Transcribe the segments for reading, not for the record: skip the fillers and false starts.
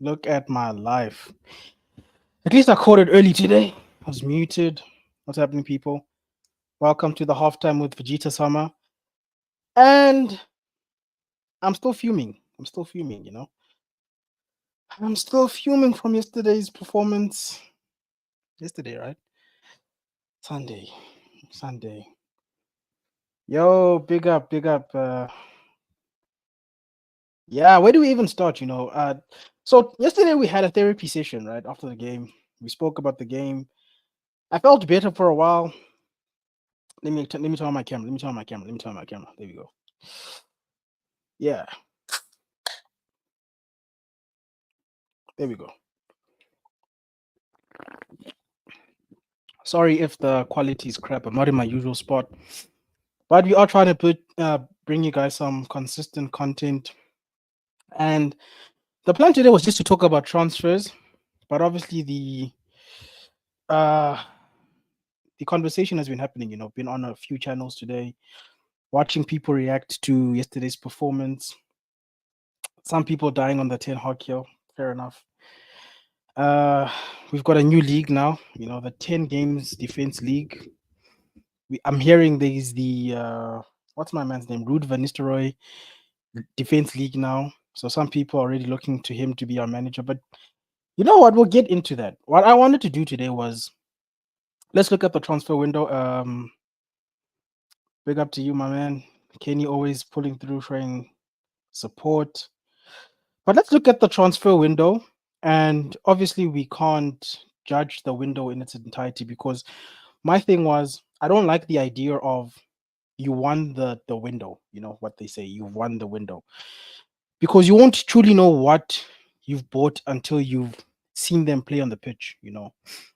Look at my life. At least I caught it early today. I was muted. What's happening, people? Welcome to the halftime with Vegeta Sama. And I'm still fuming. I'm still fuming from yesterday's performance. Yesterday, right? Sunday. Sunday. Yo, big up, big up. Yeah, where do we even start? So yesterday we had a therapy session, right? After the game. We spoke about the game. I felt better for a while. Let me turn on my camera. Let me turn on my camera. Let me turn on my camera. There we go. Yeah, there we go. Sorry if the quality is crap. I'm not in my usual spot, but we are trying to bring you guys some consistent content. And the plan today was just to talk about transfers, but obviously uh the conversation has been happening. Been on a few channels today, watching people react to yesterday's performance. Some people dying on the Ten Hag hill. Fair enough. Uh, we've got a new league now. The 10 games defense league. I'm hearing there's the what's my man's name? Ruud van Nistelrooy defense league now. So some people are already looking to him to be our manager. But you know what? We'll get into that. What I wanted to do today was let's look at the transfer window. Big up to you, my man. Kenny always pulling through, showing support. But let's look at the transfer window. And obviously, we can't judge the window in its entirety because my thing was I don't like the idea of you won the window. You know what they say, you won the window. Because you won't truly know what you've bought until you've seen them play on the pitch.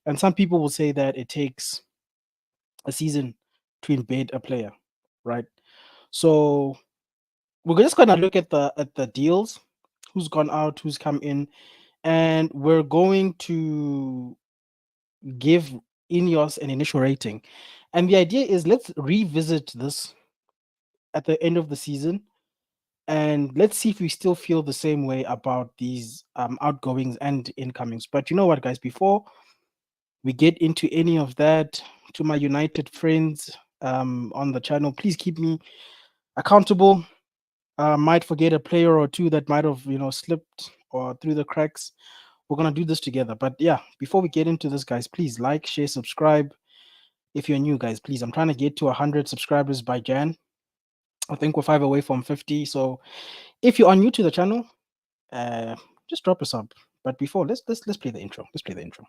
And some people will say that it takes a season to embed a player, right? So we're just gonna look at the deals, who's gone out, who's come in, and we're going to give Ineos an initial rating. And the idea is let's revisit this at the end of the season and let's see if we still feel the same way about these outgoings and incomings. But you know what, guys, before we get into any of that, to my United friends on the channel, please keep me accountable. Might forget a player or two that might have slipped or through the cracks. We're gonna do this together. But yeah, before we get into this, guys, please like, share, subscribe. If you're new, guys, please. I'm trying to get to 100 subscribers by Jan. I think we're 5 away from 50. So if you are new to the channel, uh, just drop a sub. But before, let's play the intro. Let's play the intro.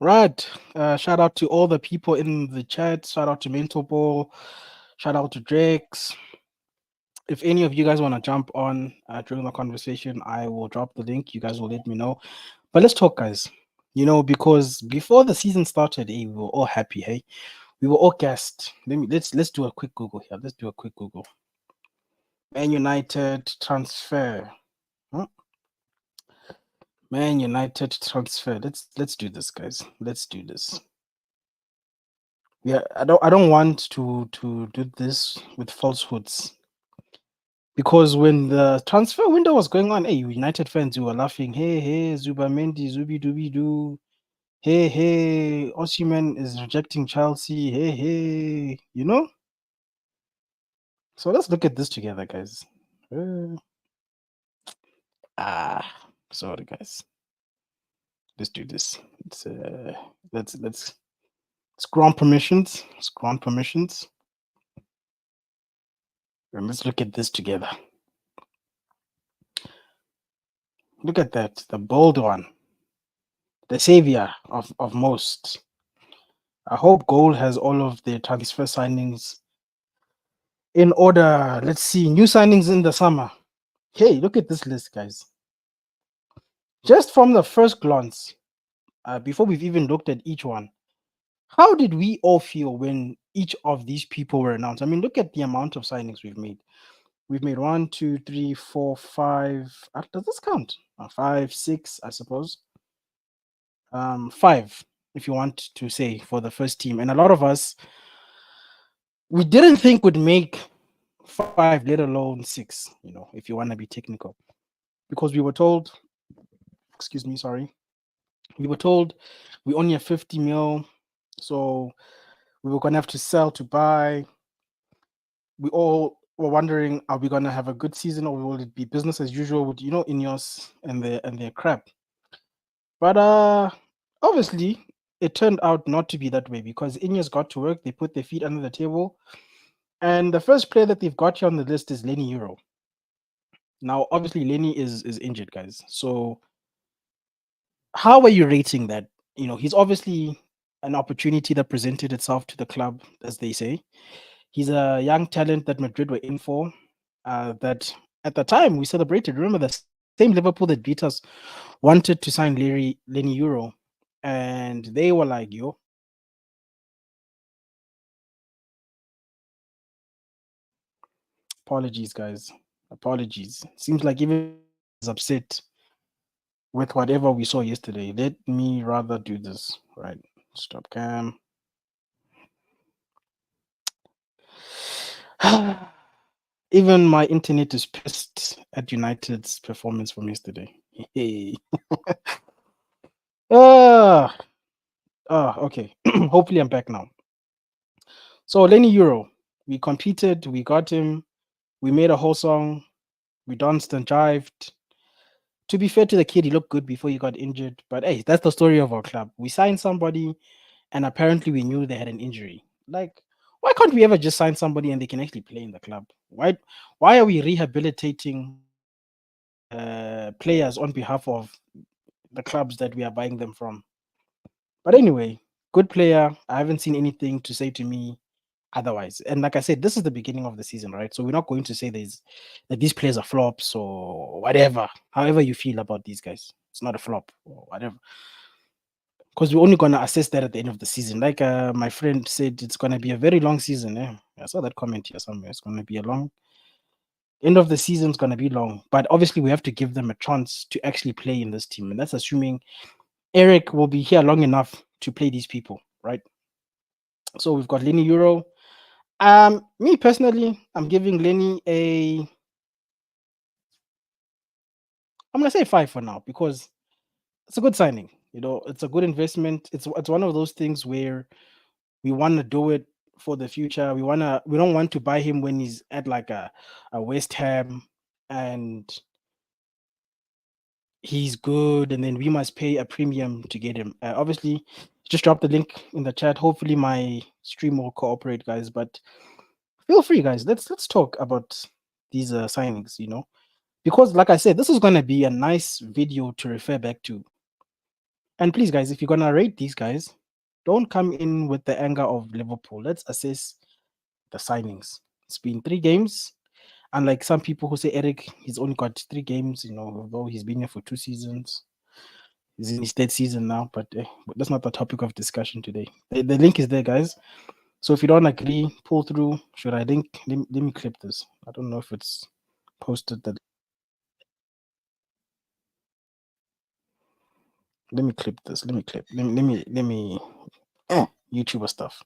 Right. Shout out to all the people in the chat. Shout out to Mental Ball. Shout out to Drex. If any of you guys want to jump on during the conversation, I will drop the link. You guys will let me know. But let's talk, guys. Because before the season started, we were all happy. Hey, we were all gassed. Let's do a quick Google here. Let's do a quick Google. Man United transfer. Huh? Man United transfer. Let's do this, guys. Let's do this. Yeah, I don't want to do this with falsehoods. Because when the transfer window was going on, hey, United fans, you were laughing. Hey, Zubamendi, Zubi Dubi Doo. Hey, Osimhen is rejecting Chelsea. Hey. So let's look at this together, guys. Sorry, guys. Let's do this. Let's grant permissions. Let's grant permissions. And let's look at this together. Look at that, the bold one. The savior of most. I hope Gold has all of their transfer signings in order. Let's see. New signings in the summer. Hey, look at this list, guys. Just from the first glance, before we've even looked at each one, how did we all feel when each of these people were announced? I mean, look at the amount of signings we've made. We've made one, two, three, four, five. Does this count? Five, six, I suppose. Five, if you want to say, for the first team. And a lot of us, we didn't think would make five, let alone six, if you want to be technical. Because we were told, excuse me, sorry, we were told we only have 50 mil. So we were going to have to sell to buy. We all were wondering, are we going to have a good season or will it be business as usual with, Ineos and their crap? But obviously, it turned out not to be that way because Ineos got to work. They put their feet under the table. And the first player that they've got here on the list is Lenny Euro. Now, obviously, Lenny is injured, guys. So how are you rating that? He's obviously an opportunity that presented itself to the club, as they say. He's a young talent that Madrid were in for. That at the time we celebrated. Remember, the same Liverpool that beat us wanted to sign Lenny Euro, and they were like, "Yo, apologies, guys, apologies." Seems like even is upset with whatever we saw yesterday. Let me rather do this. Right, stop cam. Even my internet is pissed at United's performance from yesterday. Hey. Okay. Hopefully I'm back now. So Lenny Euro, we competed, we got him, we made a whole song, we danced and jived. To be fair to the kid, he looked good before he got injured. But hey, that's the story of our club. We signed somebody and apparently we knew they had an injury. Like, why can't we ever just sign somebody and they can actually play in the club? Why are we rehabilitating players on behalf of the clubs that we are buying them from? But anyway, good player. I haven't seen anything to say to me otherwise. And like I said, this is the beginning of the season, right? So we're not going to say that these players are flops or whatever. However you feel about these guys, it's not a flop or whatever. Because we're only gonna assess that at the end of the season. Like my friend said, it's gonna be a very long season. I saw that comment here somewhere. It's gonna be a long end of the season. Is gonna be long, but obviously we have to give them a chance to actually play in this team, and that's assuming Eric will be here long enough to play these people, right? So we've got Lenny Euro. Me personally, I'm giving Lenny I'm gonna say 5 for now because it's a good signing. It's a good investment. It's one of those things where we want to do it for the future. We don't want to buy him when he's at like a West Ham and he's good, and then we must pay a premium to get him. Obviously, just drop the link in the chat. Hopefully, my stream will cooperate, guys. But feel free, guys. Let's talk about these signings. Because, like I said, this is gonna be a nice video to refer back to. And please, guys, if you're gonna rate these guys, don't come in with the anger of Liverpool. Let's assess the signings. It's been 3 games. Unlike some people who say Eric, he's only got 3 games, although he's been here for 2 seasons. He's in his third season now, but that's not the topic of discussion today. The link is there, guys. So if you don't agree, pull through. Should I link? Let me clip this. I don't know if it's posted. Let me clip this. Let me clip. Let me YouTuber stuff.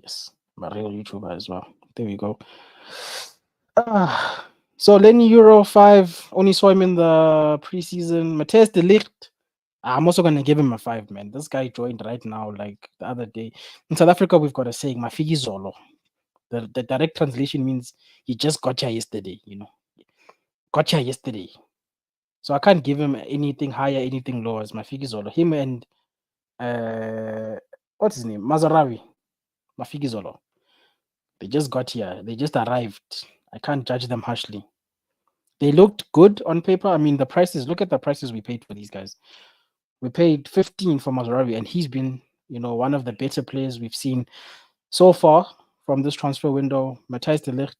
Yes, I'm a real YouTuber as well. There we go. So Lenny Euro 5, only saw him in the preseason. Matthias de Ligt, I'm also gonna give him a 5, man. This guy joined right now, like the other day. In South Africa, we've got a saying, Mafiki Zolo. The direct translation means he just got here yesterday, Got here yesterday. So I can't give him anything higher, anything lower as Mafiki Zolo. Him and what's his name? Mazarawi. Mafiki Zolo. They just got here. They just arrived. I can't judge them harshly. They looked good on paper. I mean, the prices, look at the prices we paid for these guys. We paid 15 for Mazarawi, and he's been, one of the better players we've seen so far from this transfer window. Matthias de Ligt,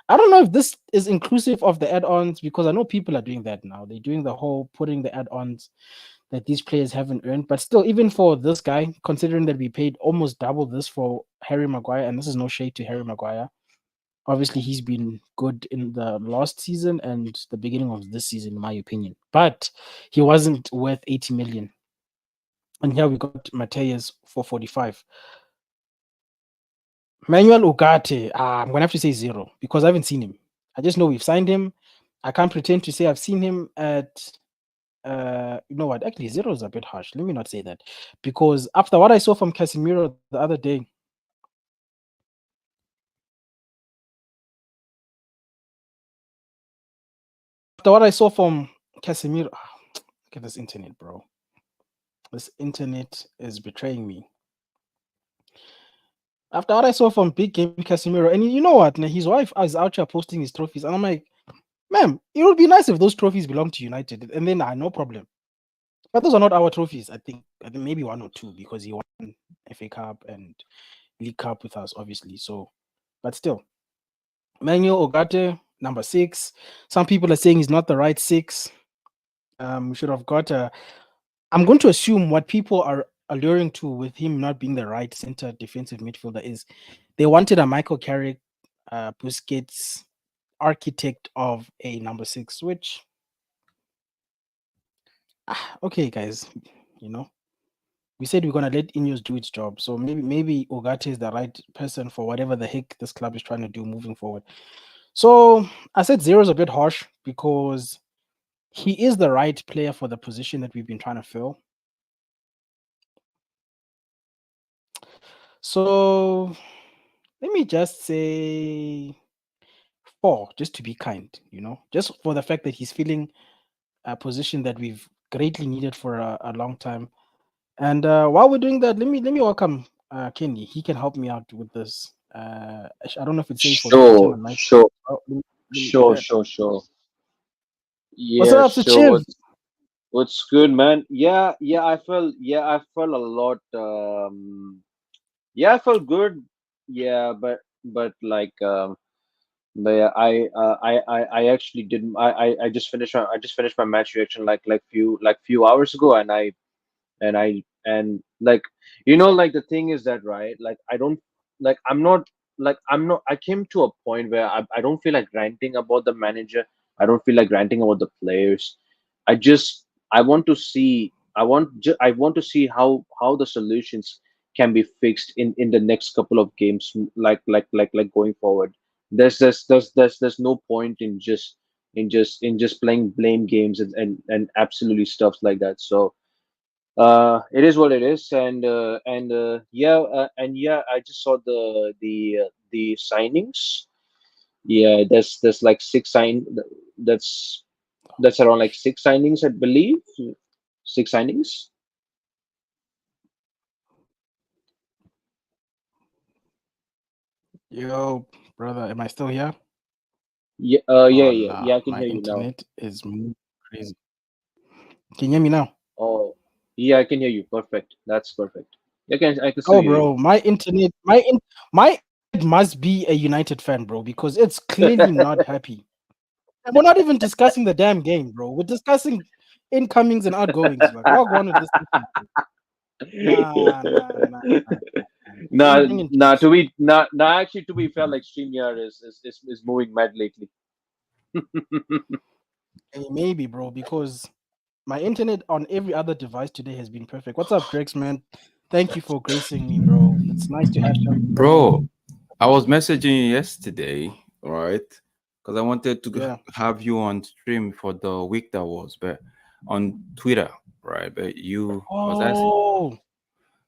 I don't know if this is inclusive of the add-ons because I know people are doing that now. They're doing the whole putting the add-ons that these players haven't earned. But still, even for this guy, considering that we paid almost double this for Harry Maguire, and this is no shade to Harry Maguire. Obviously, he's been good in the last season and the beginning of this season, in my opinion. But he wasn't worth 80 million. And here we got Mateus for 45. Manuel Ugarte, I'm gonna have to say zero because I haven't seen him. I just know we've signed him. I can't pretend to say I've seen him at you know what? Actually, zero is a bit harsh. Let me not say that because after what I saw from Casemiro the other day, after what I saw from Casemiro, look at this internet, bro. This internet is betraying me. After what I saw from big game Casemiro, and you know what? Now his wife is out here posting his trophies, and I'm like, ma'am, it would be nice if those trophies belong to United, and then no problem. But those are not our trophies. I think maybe one or two because he won FA Cup and League Cup with us, obviously. So, but still, Manuel Ogate, number 6. Some people are saying he's not the right 6. We should have got a. I'm going to assume what people are alluring to with him not being the right center defensive midfielder is they wanted a Michael Carrick, Busquets architect of a number 6, which okay, guys, you know, we said we're gonna let Ineos do its job, so maybe Ogate is the right person for whatever the heck this club is trying to do moving forward. So I said zero is a bit harsh because he is the right player for the position that we've been trying to fill. So let me just say 4, just to be kind, just for the fact that he's filling a position that we've greatly needed for a long time. And while we're doing that, let me welcome Kenny. He can help me out with this. I don't know if it's safe for me to turn Sure, on my. sure, Oh, let me do sure, that. sure, sure. What's Yeah, up, sure. Chiv? What's good, man? I felt a lot. Yeah, I felt good. Yeah, but yeah, I actually didn't. I just finished my match reaction few hours ago, and like like the thing is that, right, like I don't like I'm not I came to a point where I don't feel like ranting about the manager. I don't feel like ranting about the players. I want to see I want to see how the solutions can be fixed in the next couple of games, like going forward. There's no point in just playing blame games and absolutely stuff like that. So it is what it is, and I just saw the signings. Yeah, there's like that's that's around like 6 signings, I believe. 6 signings. Yo, brother, am I still here? Yeah, Oh yeah, nah, I can my hear you now. internet is crazy. Can you hear me now? Oh, yeah, I can hear you. Perfect. That's perfect. I can still Oh, hear you. bro, my internet must be a United fan, bro, because it's clearly not happy. And we're not even discussing the damn game, bro. We're discussing incomings and outgoings. Like, what going with this system, bro? Nah, nah, nah, nah, nah, nah. Nah, Bring in nah. peace. Actually, to be fair, like StreamYard is moving mad lately. Maybe, bro, because my internet on every other device today has been perfect. What's up, Drex, man? Thank you for gracing me, bro. It's nice to have somebody. Bro, I was messaging you yesterday, right? Because I wanted to Yeah. have you on stream for the week that was, but on Twitter, right? But Oh,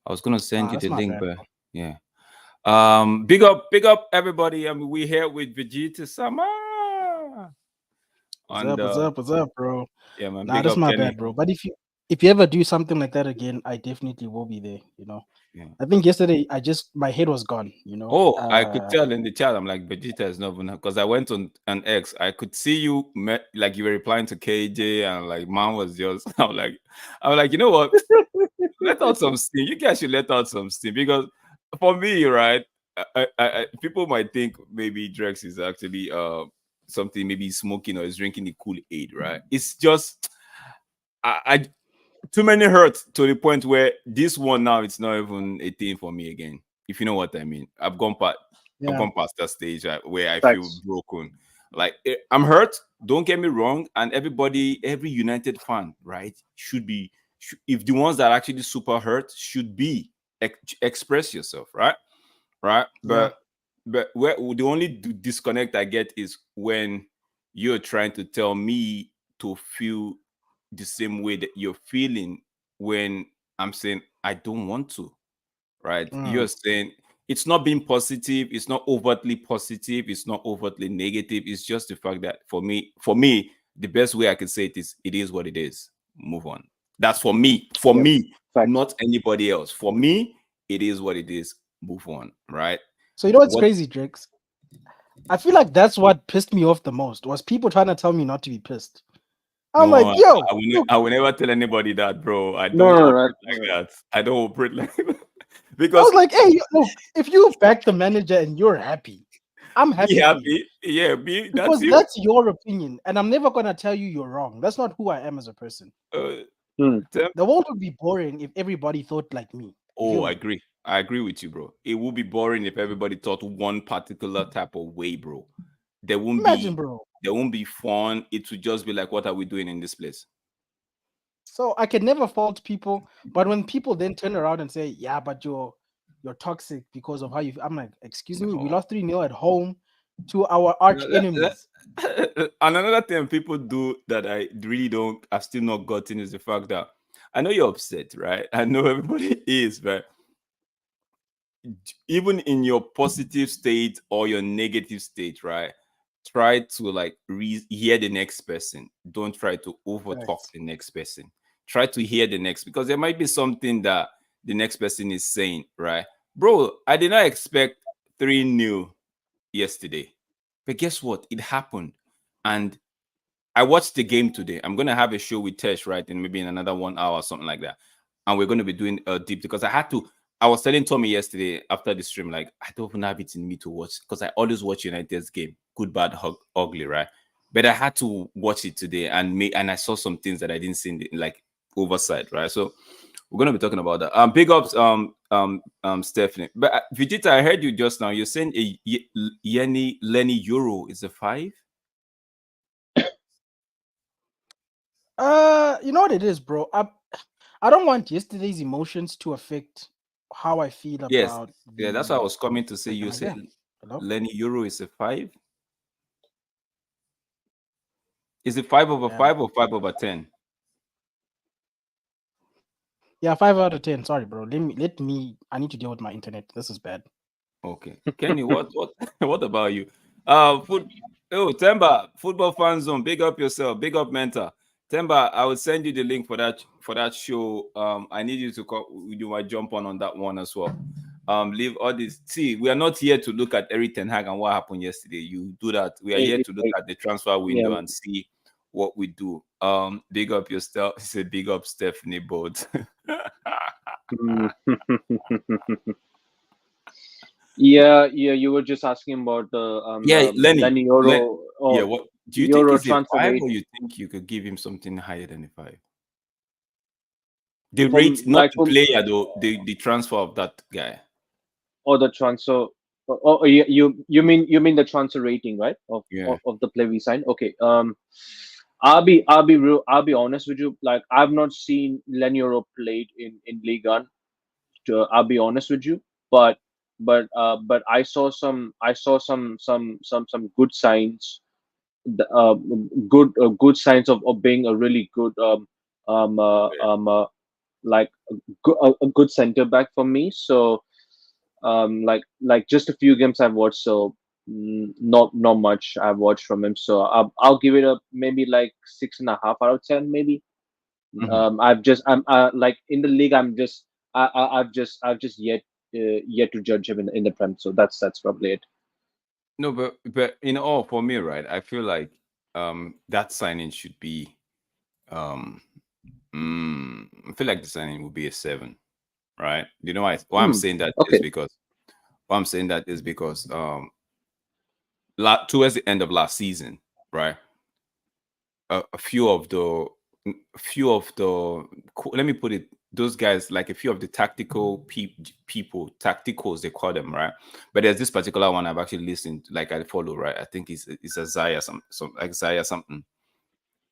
I was gonna send you that's the my link, bad, but bro. yeah. Big up, everybody. I mean, we here with Vegeta Sama, What's and up? What's up? What's up, bro? yeah, man. Nah, Big that's up, my Kenny. bad, bro. But if you ever do something like that again, I definitely will be there. Yeah. I think yesterday my head was gone. Oh, I could tell in the chat. I'm like, Vegeta is not because I went on X. I could see you like you were replying to KJ, and like man was just. I'm like, you know what? Let out some steam. You guys should let out some steam because for me, right? people might think maybe Drex is actually something, maybe he's smoking or he's drinking the Kool Aid, right? It's just I too many hurt to the point where this one now it's not even a thing for me again. If you know what I mean, I've Yeah. gone past that stage where I feel Facts. broken. Like I'm hurt. Don't get me wrong, and every United fan, right, should be if the ones that are actually super hurt should be express yourself, right, right. Yeah. But where the only disconnect I get is when you're trying to tell me to feel the same way that you're feeling when I'm saying I don't want to, right? Mm. You're saying it's not being positive, it's not overtly positive, it's not overtly negative. It's just the fact that for me, the best way I can say it is what it is. Move on. That's for Yep. me, Facts. not anybody else. For me, it is what it is. Move on, right? So you know what's What crazy, Drix? I feel like that's what pissed me off the most was people trying to tell me not to be pissed. I'm no, like, yo, look, I will never tell anybody that, bro. I No, don't no, operate like no. that. I don't operate like I because was like, hey, look, if you back the manager and you're happy, I'm be happy for you happy. Yeah, be that's because you. that's your opinion, and I'm never gonna tell you you're wrong. That's not who I am as a person. Uh, Hmm. The world would be boring if everybody thought like me. You feel Oh, I me? agree. I agree with you, bro. It would be boring if everybody thought one particular type of way, bro. There won't Imagine, be bro. there won't be fun. It would just be like, what are we doing in this place? So I can never fault people, but when people then turn around and say, "Yeah, but you're toxic because of how you," I'm like, "Excuse me, we No. lost 3-0 at home to our arch enemies." And another thing people do that I really don't, I've still not gotten is the fact that I know you're upset, right? I know everybody is, but even in your positive state or your negative state, right? Try to like hear the next person. Don't try to over talk Facts. the next person. Try to hear the next because there might be something that the next person is saying, right? Bro, I did not expect 3-0 yesterday. But guess what? It happened. And I watched the game today. I'm gonna have a show with Tesh, right? In maybe in another 1 hour or something like that. And we're gonna be doing a deep because I had to. I was telling Tommy yesterday after the stream, like I don't even have it in me to watch because I always watch United's game, good, bad, ugly, right? But I had to watch it today and I saw some things that I didn't see in like oversight, right? So we're gonna be talking about that. Big ups, Stephanie. But Vegeta, I heard you just now. You're saying a Lenny Euro is a 5. You know what it is, bro. I don't want yesterday's emotions to affect how I feel Yes, about yeah, that's what I the was coming to say. You second half. said Yeah. Hello. Lenny Euro is a 5. Is it 5/5 Yeah. or 5/10? Yeah. 5 out of 10. Sorry, bro. Let me. I need to deal with my internet. This is bad. Okay, Kenny, what what about you? Food. Oh, Temba, football fan zone. Big up yourself. Big up mentor. Temba, I will send you the link for that show. I need you to call. You might jump on that one as well. Leave all this. See, we are not here to look at Eric Ten Hag and what happened yesterday. You do that. We are here to look at the transfer Yeah. window and see what we do. Big up yourself. Say big up Stephanie Boat. Hmm. Yeah, yeah. You were just asking about Yeah, Lenny. Lenny Euro Yeah, or what do you think Euro is a transfer 5 rate or you think you could give him something higher than a 5? The from rate, not like the from player though, the transfer of that guy. or the transfer. You mean the transfer rating, right? Yeah. Of the play we signed. Okay. I'll be honest with you. Like I've not seen Lenny Euro played in Ligue 1. I'll be honest with you, but but I saw some good signs, good signs of being a really good um uh, um uh, like a good center back for me. So like just a few games I've watched, so not much I've watched from him. So I'll give it a maybe like 6.5 out of 10 maybe. Mhm. I'm like in the league. I've just yet to judge him in the Prem. So that's probably it. No, but in all for me, right? I feel like that signing should be um I feel like the signing would be a 7, right? You know why I'm Hmm. saying that is Okay. because Why I'm saying that is because towards the end of last season, right? A few of the let me put it, those guys, like a few of the tactical people, tacticals they call them, right? But there's this particular one I've actually listened, like I follow, right? I think it's Isaiah some Isaiah something.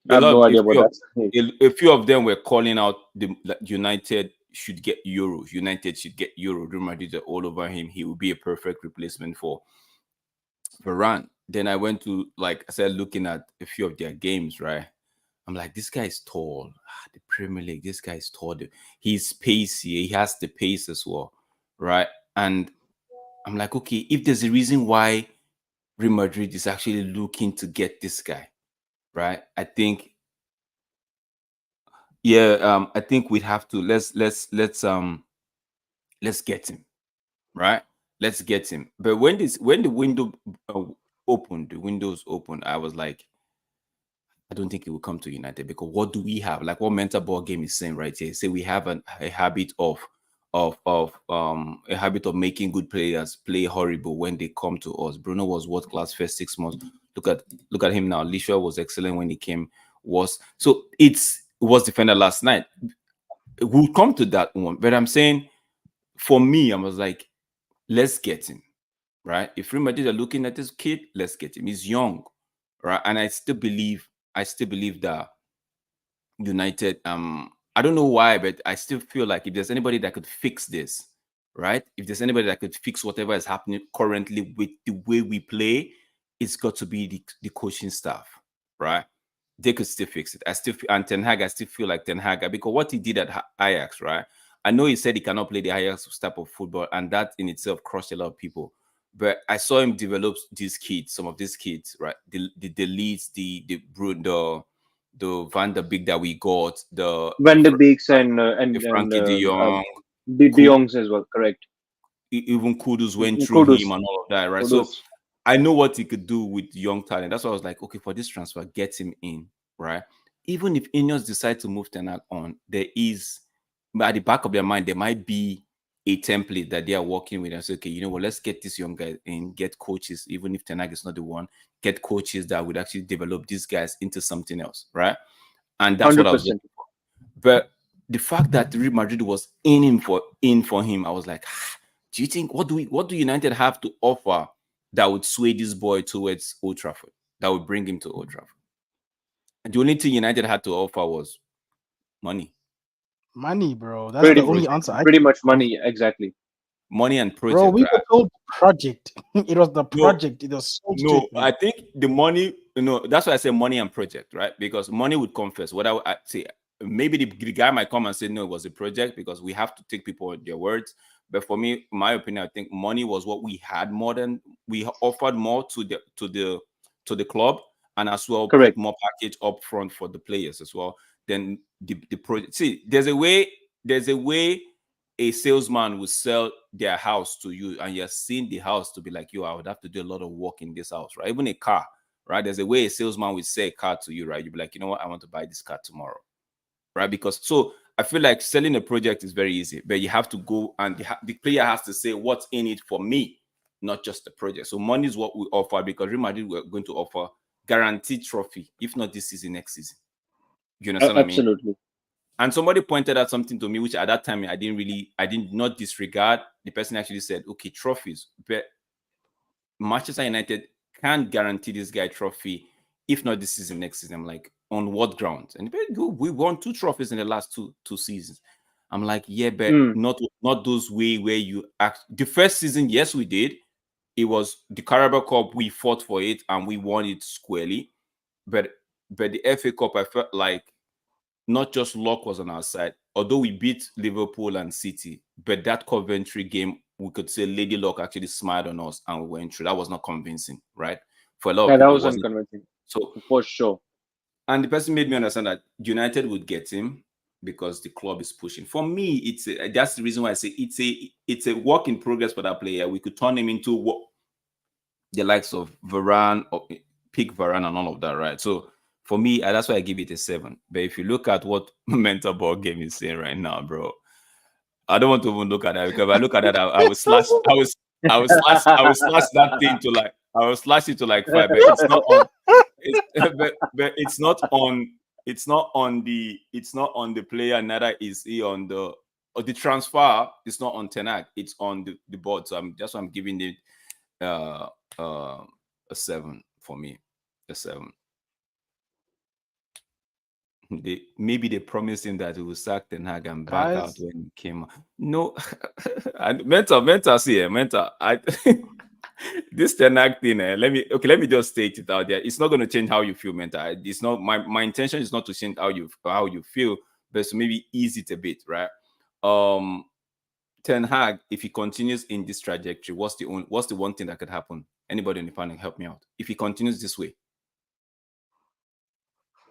I A have no lot, idea what that's. a few of them were calling out the like, United should get Euros. United should get Euro. Real Madrid are all over him. He would be a perfect replacement for Varane. Then I went to, like I said, looking at a few of their games, right? I'm like, this guy is tall. The Premier League, this guy is tall. He's pacey. He has the pace as well, right? And I'm like, okay, if there's a reason why Real Madrid is actually looking to get this guy, right? I think we'd have to let's get him, right? Let's get him. But when the window opened, the windows opened, I was like, I don't think it will come to United, because what do we have? Like what mental ball game is saying right here. Say we have a habit of a habit of making good players play horrible when they come to us. Bruno was world class first 6 months. Look at him now. Lisha was excellent when he came. It was defender last night. We'll come to that one. But I'm saying, for me, I was like, let's get him. Right? If Real Madrid are looking at this kid, let's get him. He's young, right? And I still believe that United, I don't know why, but I still feel like if there's anybody that could fix this, right? If there's anybody that could fix whatever is happening currently with the way we play, it's got to be the coaching staff, right? They could still fix it. And Ten Hag, I still feel like Ten Hag, because what he did at Ajax, right? I know he said he cannot play the Ajax type of football, and that in itself crushed a lot of people. But I saw him develop some of these kids, right? The leads, the Bruno, the Van der Beek that we got, Van de Beeks the and Frankie De Jong, De Jongs as well. Correct. even Kudus went through him Kudos. and all of that, right? So Kudos. I know what he could do with young talent. That's why I was like, okay, for this transfer, get him in, right? Even if Ineos decide to move Ten Hag on, there is, at the back of their mind, there might be a template that they are working with and say, okay, you know what, let's get this young guy and get coaches, even if Ten Hag is not the one, get coaches that would actually develop these guys into something else, right? And that's what I was 100%. looking for. But the fact that Real Madrid was in for him, I was like, do you think what do United have to offer that would sway this boy towards Old Trafford, that would bring him to Old Trafford? And the only thing United had to offer was money. Money, bro. That's the Pretty only answer I pretty can much think of. money. Exactly. Money and Bro, project, we right? were told project. It was the No, project. It was so No, stupid. I think the money, that's why I say money and project, right? Because money would come first. What I say, maybe the guy might come and say, no, it was a project, because we have to take people at their words. But for me, my opinion, I think money was what we had more than we offered more to the club, and as well put Correct. more package up front for the players as well. Then the project. See, there's a way a salesman will sell their house to you, and you're seeing the house to be like, yo, I would have to do a lot of work in this house, right? Even a car, right? There's a way a salesman will sell a car to you, right? You'll be like, you know what, I want to buy this car tomorrow, right? Because so I feel like selling a project is very easy, but you have to go and the player has to say what's in it for me, not just the project. So money is what we offer, because Real Madrid we're going to offer guaranteed trophy, if not this season, next season. You understand what I mean? Absolutely. And somebody pointed out something to me, which at that time I did not disregard. The person actually said, okay, trophies, but Manchester United can't guarantee this guy trophy, if not this season, next season. I'm like, on what grounds? And we won 2 trophies in the last two seasons. I'm like, yeah, but Mm. not those way where you act. The first season, yes, we did. It was the Carabao Cup. We fought for it and we won it squarely. But the FA Cup, I felt like not just luck was on our side. Although we beat Liverpool and City, but that Coventry game, we could say Lady Luck actually smiled on us and we went through. That was not convincing, right? For a lot of Yeah, that people, it was wasn't. unconvincing So, for sure. and the person made me understand that United would get him because the club is pushing. For me, that's the reason why I say it's a work in progress for that player. We could turn him into what the likes of Varane, or pick Varane and all of that, right? So for me, that's why I give it a 7. But if you look at what mental ball game is saying right now, bro, I don't want to even look at that, because if I look at that, I will slash. I will slash that thing to like I will slash it to like five, but it's not on it, but it's not on the player, neither is he on the or the transfer. It's not on Tenak, it's on the board. So that's why I'm giving it uh uh a 7 for me. A 7. Maybe they promised him that he will sack Ten Hag and back out Guys, when he came. No, and mental, see, mental. I this Ten Hag thing. Let me just state it out there. It's not going to change how you feel, mental. It's not my intention is not to change how you feel, but to maybe ease it a bit, right? Um, Ten Hag, if he continues in this trajectory, what's the one thing that could happen? Anybody in the panel, help me out. If he continues this way,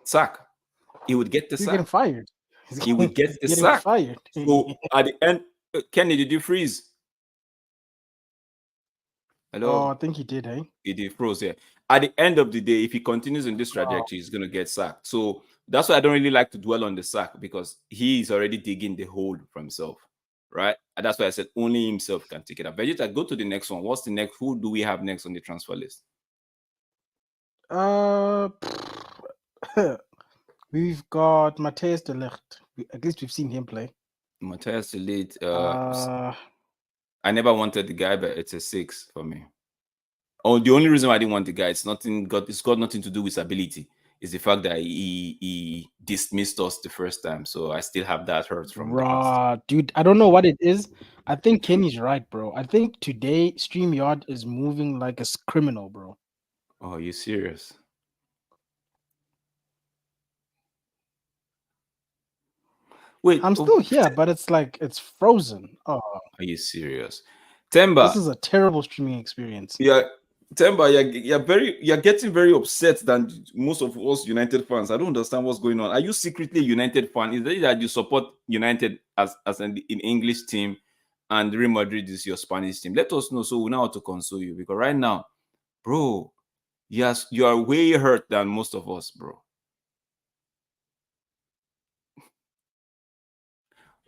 sack. He would get the he's getting sack. fired. He would get He's the getting sack. fired. So at the end, Kenny, did you freeze? Oh, Hello? I think he did, eh? He did froze here. At the end of the day, if he continues in this Oh, trajectory, he's going to get sacked. So that's why I don't really like to dwell on the sack because he is already digging the hole for himself, right? And that's why I said only himself can take it up. Vegeta, go to the next one. What's the next? Who do we have next on the transfer list? uh, we've got Matthias de Ligt. At least we've seen him play. Matthias Elite. Uh, I never wanted the guy, but it's a 6 for me. Oh, the only reason why I didn't want the guy, it's got nothing to do with ability. It's the fact that he dismissed us the first time. So I still have that hurt from the past. raw, dude. I don't know what it is. I think Kenny's right, bro. I think today StreamYard is moving like a criminal, bro. Oh, are you serious? Wait, I'm still here, but it's like it's frozen. Oh, are you serious? this Temba, is a terrible streaming experience. yeah, Temba, you're getting very upset than most of us United fans. I don't understand what's going on. Are you secretly a United fan? Is it that you support United as an English team and Real Madrid is your Spanish team? Let us know so we know how to console you because right now, bro, yes, you are way hurt than most of us, bro.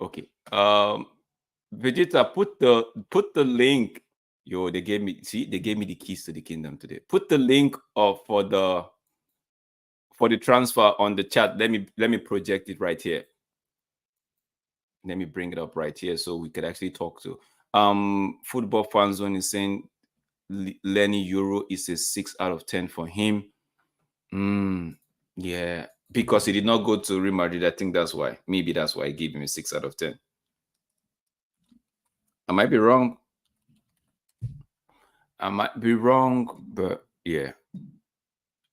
Okay. Vegeta, put the link. Yo, they gave me the keys to the kingdom today. Put the link of for the transfer on the chat. Let me project it right here. Let me bring it up right here so we could actually talk to. Football fan zone is saying Lenny Euro is a 6 out of 10 for him. Yeah, because he did not go to Real Madrid. I think that's why. Maybe that's why I gave him a 6 out of 10. I might be wrong. But yeah.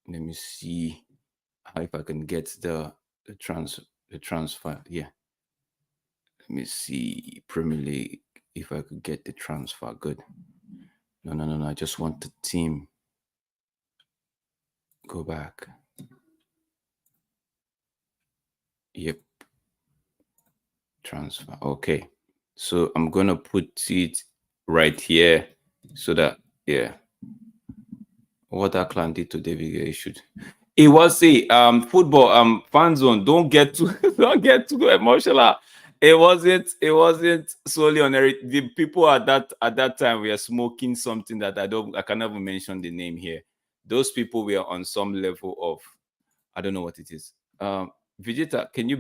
Let me see if I can get the transfer. Yeah. Let me see Premier League if I could get the transfer. Good. No. I just want the team. Go back. Yep. Transfer. Okay. So I'm gonna put it right here so that what that clan did to David Gay should. It was a football fan zone. Don't get too emotional. It wasn't solely on the people at that time were smoking something that I can never mention the name here. Those people were on some level of I don't know what it is. Vegeta, can you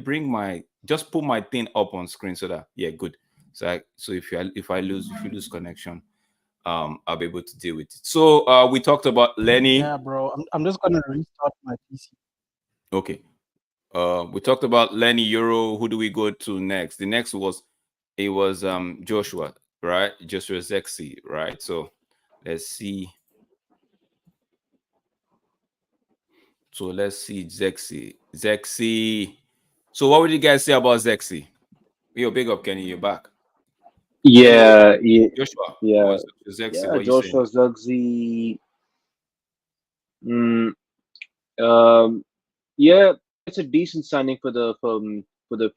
just put my thing up on screen so that good. So if you lose connection, I'll be able to deal with it. So we talked about Lenny. Yeah, bro. I'm just gonna restart my PC. Okay. We talked about Lenny Euro. Who do we go to next? The next was Joshua, right? Joshua Zexi, right? So let's see. Zexi. Zexi. So what would you guys say about Zexi? Yo, big up, Kenny. You're back. Hello, Yeah, yeah, Joshua. yeah, Or Zexi, yeah. what are you saying? Joshua Zuggsy. Mm, um, yeah, it's a decent signing for the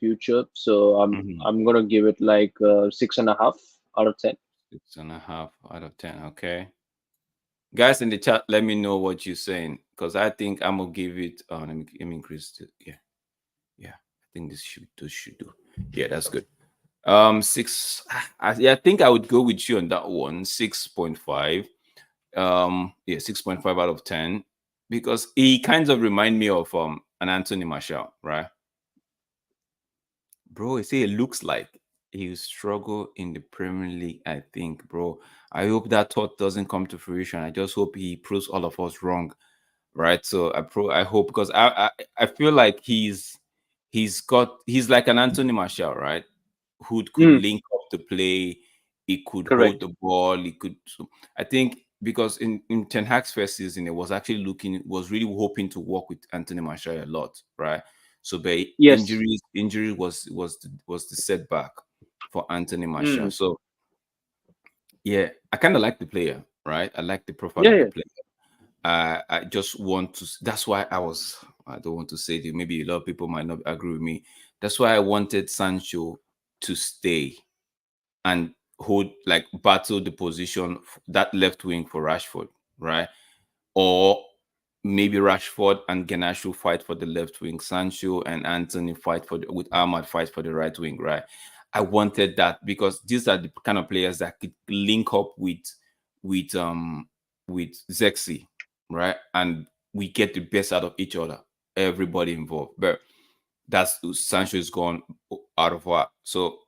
future. So Mhm. I'm gonna give it like 6.5 out of 10. 6.5 out of 10. Okay. Guys in the chat, let me know what you're saying. Because I think I'm gonna give it let me increase it. Yeah. I think this should do. Yeah, that's good. Six. I think I would go with you on that one. 6.5. Yeah, 6.5 out of 10, because he kind of remind me of an Anthony Martial, right? Bro, I say it looks like he'll struggle in the Premier League. I think, bro. I hope that thought doesn't come to fruition. I just hope he proves all of us wrong, right? So I hope, because I feel like he's like an Anthony Martial, right? Who could Mm, link up the play, he could hold correct. the ball, he could. So I think because in Ten Hag's first season, it was actually was really hoping to work with Anthony Martial a lot, right? So, but Yes. injury was the setback for Anthony Martial. Mm. So yeah, I kind of like the player, right? I like the profile Yeah, of the yeah. player. I just want to. That's why I was. I don't want to say it. Maybe a lot of people might not agree with me. That's why I wanted Sancho to stay and hold, like, battle the position, that left wing for Rashford, right? Or maybe Rashford and Ganacho fight for the left wing, Sancho and Anthony fight with Ahmad fight for the right wing, right? I wanted that because these are the kind of players that could link up with um with Zexi, right? And we get the best out of each other, everybody involved. But that's Sancho is gone out of work. So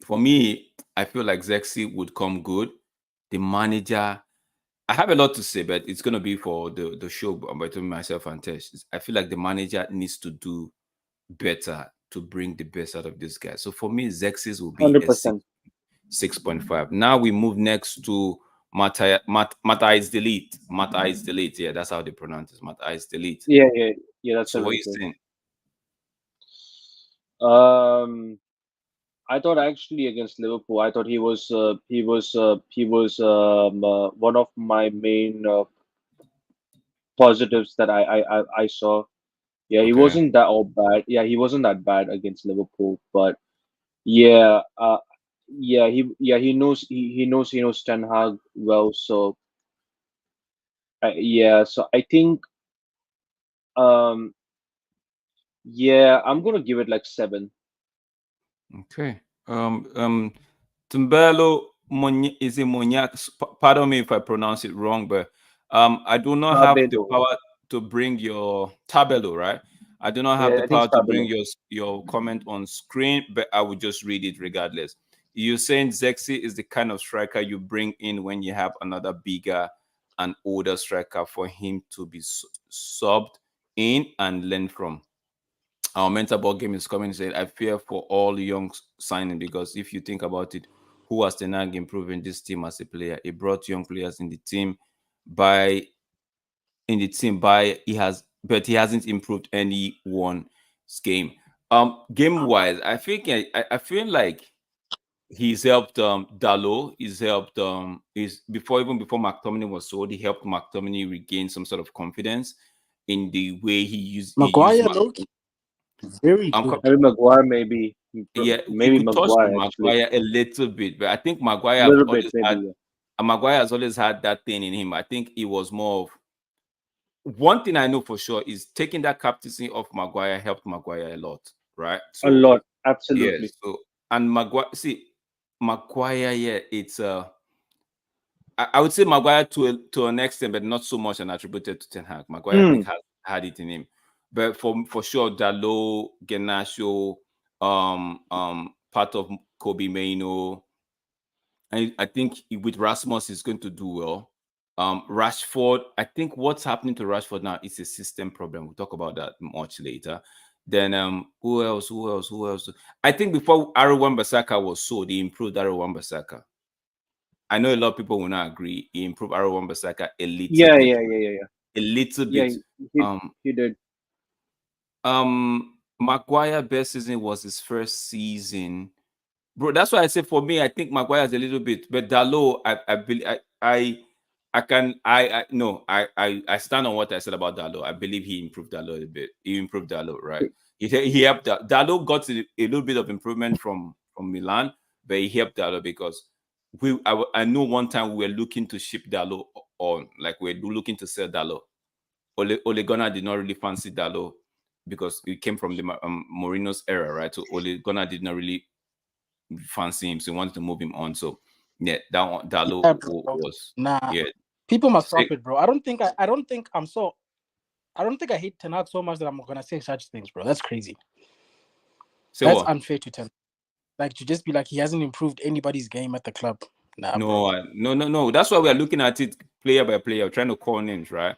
for me, I feel like Zexi would come good. The manager, I have a lot to say, but it's gonna be for the show between myself and Tesh. I feel like the manager needs to do better to bring the best out of this guy. So for me, Zexis will be a 100%. 6.5. Now we move next to Mata is delete. Mata is delete. Yeah, that's how they pronounce it. Mata is delete. Yeah, yeah, yeah. That's So how what we you say. saying? Um, I thought actually against Liverpool, I thought he was one of my main positives that I saw. Yeah, he Okay. wasn't that all bad. Yeah, he wasn't that bad against Liverpool, but yeah, he knows Ten Hag well. So yeah, so I think um yeah, I'm gonna give it like 7. Okay. Tumbelo is it Monyak? Pardon me if I pronounce it wrong, but I do not have the Tabelo. power to bring your tabelo, right? I do not have Yeah, the I think power it's to bring Tabelo. your comment on screen, but I will just read it regardless. You're saying Zexi is the kind of striker you bring in when you have another bigger and older striker for him to be subbed in and learn from. Our mental ball game is coming. Said, I fear for all young signing, because if you think about it, who has Tenag improving this team as a player? He brought young players in the team by he has, but he hasn't improved anyone's game. Game wise, I think I feel like he's helped Dalo. He's helped he's before McTominay was sold, he helped McTominay regain some sort of confidence in the way he used Maguire, low very um good. Maybe Maguire, maybe yeah, you maybe could touch on Maguire actually. Maguire a little bit, but I think A little bit, maybe. Yeah. Maguire has always had that thing in him. I think he was more of, one thing I know for sure is taking that captaincy of Maguire helped Maguire a lot, right? A So lot, yeah, absolutely. so and Maguire, see, Maguire, yeah, it's I would say Maguire to an extent, but not so much and attributed to Ten Hag. Maguire, I think, Mm, has had it in him, but for sure, Dalot, Genacho, part of Kobe Maino, I think with Rasmus is going to do well. Rashford, I think what's happening to Rashford now is a system problem. We'll talk about that much later. Then who else? Who else? Who else? I think before Aaron Wan-Bissaka was sold, he improved Aaron Wan-Bissaka. I know a lot of people will not agree. He improved Aaron Wan-Bissaka a little yeah, bit. yeah, yeah, yeah, yeah. A little Yeah, bit. he Um he did. Maguire best season was his first season. Bro, that's why I say for me, I think Maguire is a little bit, but Dalo, I believe I can I no I stand on what I said about Dalo. I believe he improved Dalo a bit. He improved Dalo, right? He helped Dalo got a little bit of improvement from Milan, but he helped Dalo because I know one time we were looking to ship Dalo on, like we we're looking to sell Dalo. Ole Gunnar did not really fancy Dalo because it came from the Mourinho's era, right? So Ole Gunnar did not really fancy him, so he wanted to move him on. So yeah, that one Yeah, Dalo bro. was Nah, yeah. people must Say, stop it, bro. I don't think I hate Ten Hag so much that I'm gonna say such things, bro. That's crazy. say That's what? unfair to Ten. Like to just be like he hasn't improved anybody's game at the club. Nah, bro. No. That's why we are looking at it player by player, trying to call names, right?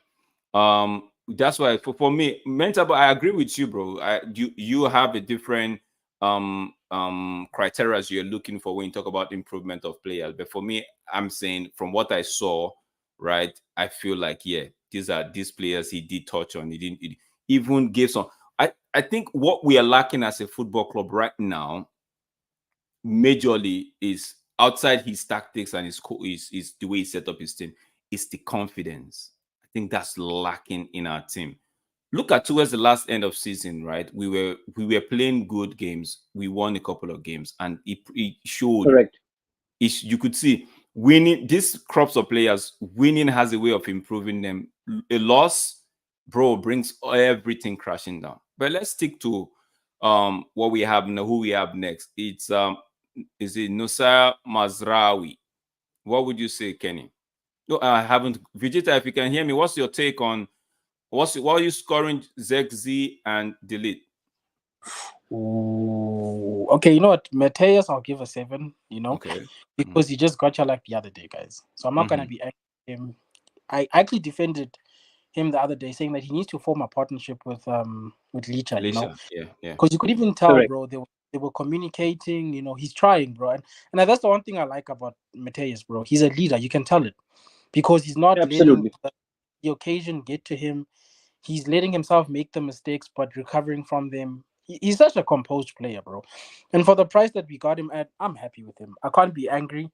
That's why for me, mental. But I agree with you, bro. You have a different criteria as you're looking for when you talk about improvement of players. But for me, I'm saying from what I saw, right, I feel like yeah, these players he did touch on. He didn't he even gave some. I think what we are lacking as a football club right now majorly is outside his tactics and his the way he set up his team is the confidence. I think that's lacking in our team. Look at towards the last end of season, right? We were playing good games. We won a couple of games, and it showed. Correct. You could see winning these crops of players. Winning has a way of improving them. A loss, bro, brings everything crashing down. But let's stick to what we have now. Who we have next? It's is it Nusa Mazraoui? What would you say, Kenny? No, I haven't. Vegeta, if you can hear me, what's your take on what are you scoring Zegzi and Delete? Ooh. Okay, you know what? Mateus, I'll give a 7. Okay. Because he just got you like the other day, guys. So I'm not gonna Mm-hmm. be angry with him. I actually defended him the other day, saying that he needs to form a partnership with Licha, Alicia, yeah. because you could even tell, Correct. bro, they were communicating. He's trying, bro, and that's the one thing I like about Mateus, bro. He's a leader. You can tell it because he's not letting Absolutely. the occasion get to him. He's letting himself make the mistakes, but recovering from them. He's such a composed player, bro. And for the price that we got him at, I'm happy with him. I can't be angry.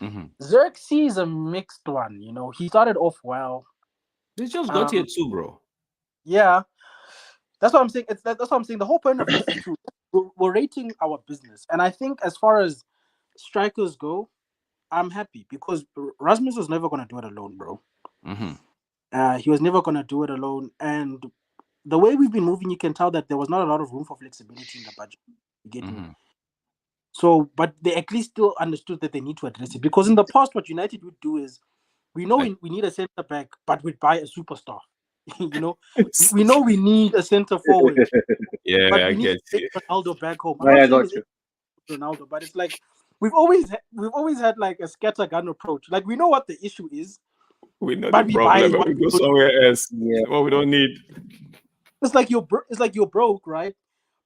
Mm-hmm. Xerxes is a mixed one. He started off well. They just got here Um, too, bro. yeah, that's what I'm saying. That's what I'm saying. The whole point of this is to we're rating our business, and I think as far as strikers go, I'm happy because Rasmus was never gonna do it alone, bro. Mm-hmm. He was never gonna do it alone, and the way we've been moving, you can tell that there was not a lot of room for flexibility in the budget. You get me? Mm-hmm. So, but they at least still understood that they need to address it because in the past, what United would do is we know I, we need a centre back, but we'd buy a superstar. you know, we know we need a centre forward, but yeah, I we need to get take you. Ronaldo back home. I'm not I saying got it's you. Ronaldo, but it's like we've always had like a scattergun approach. Like we know what the issue is, We know the but we buy problem, but what we we go could. somewhere else. Yeah. What we don't need. It's like you're broke, right?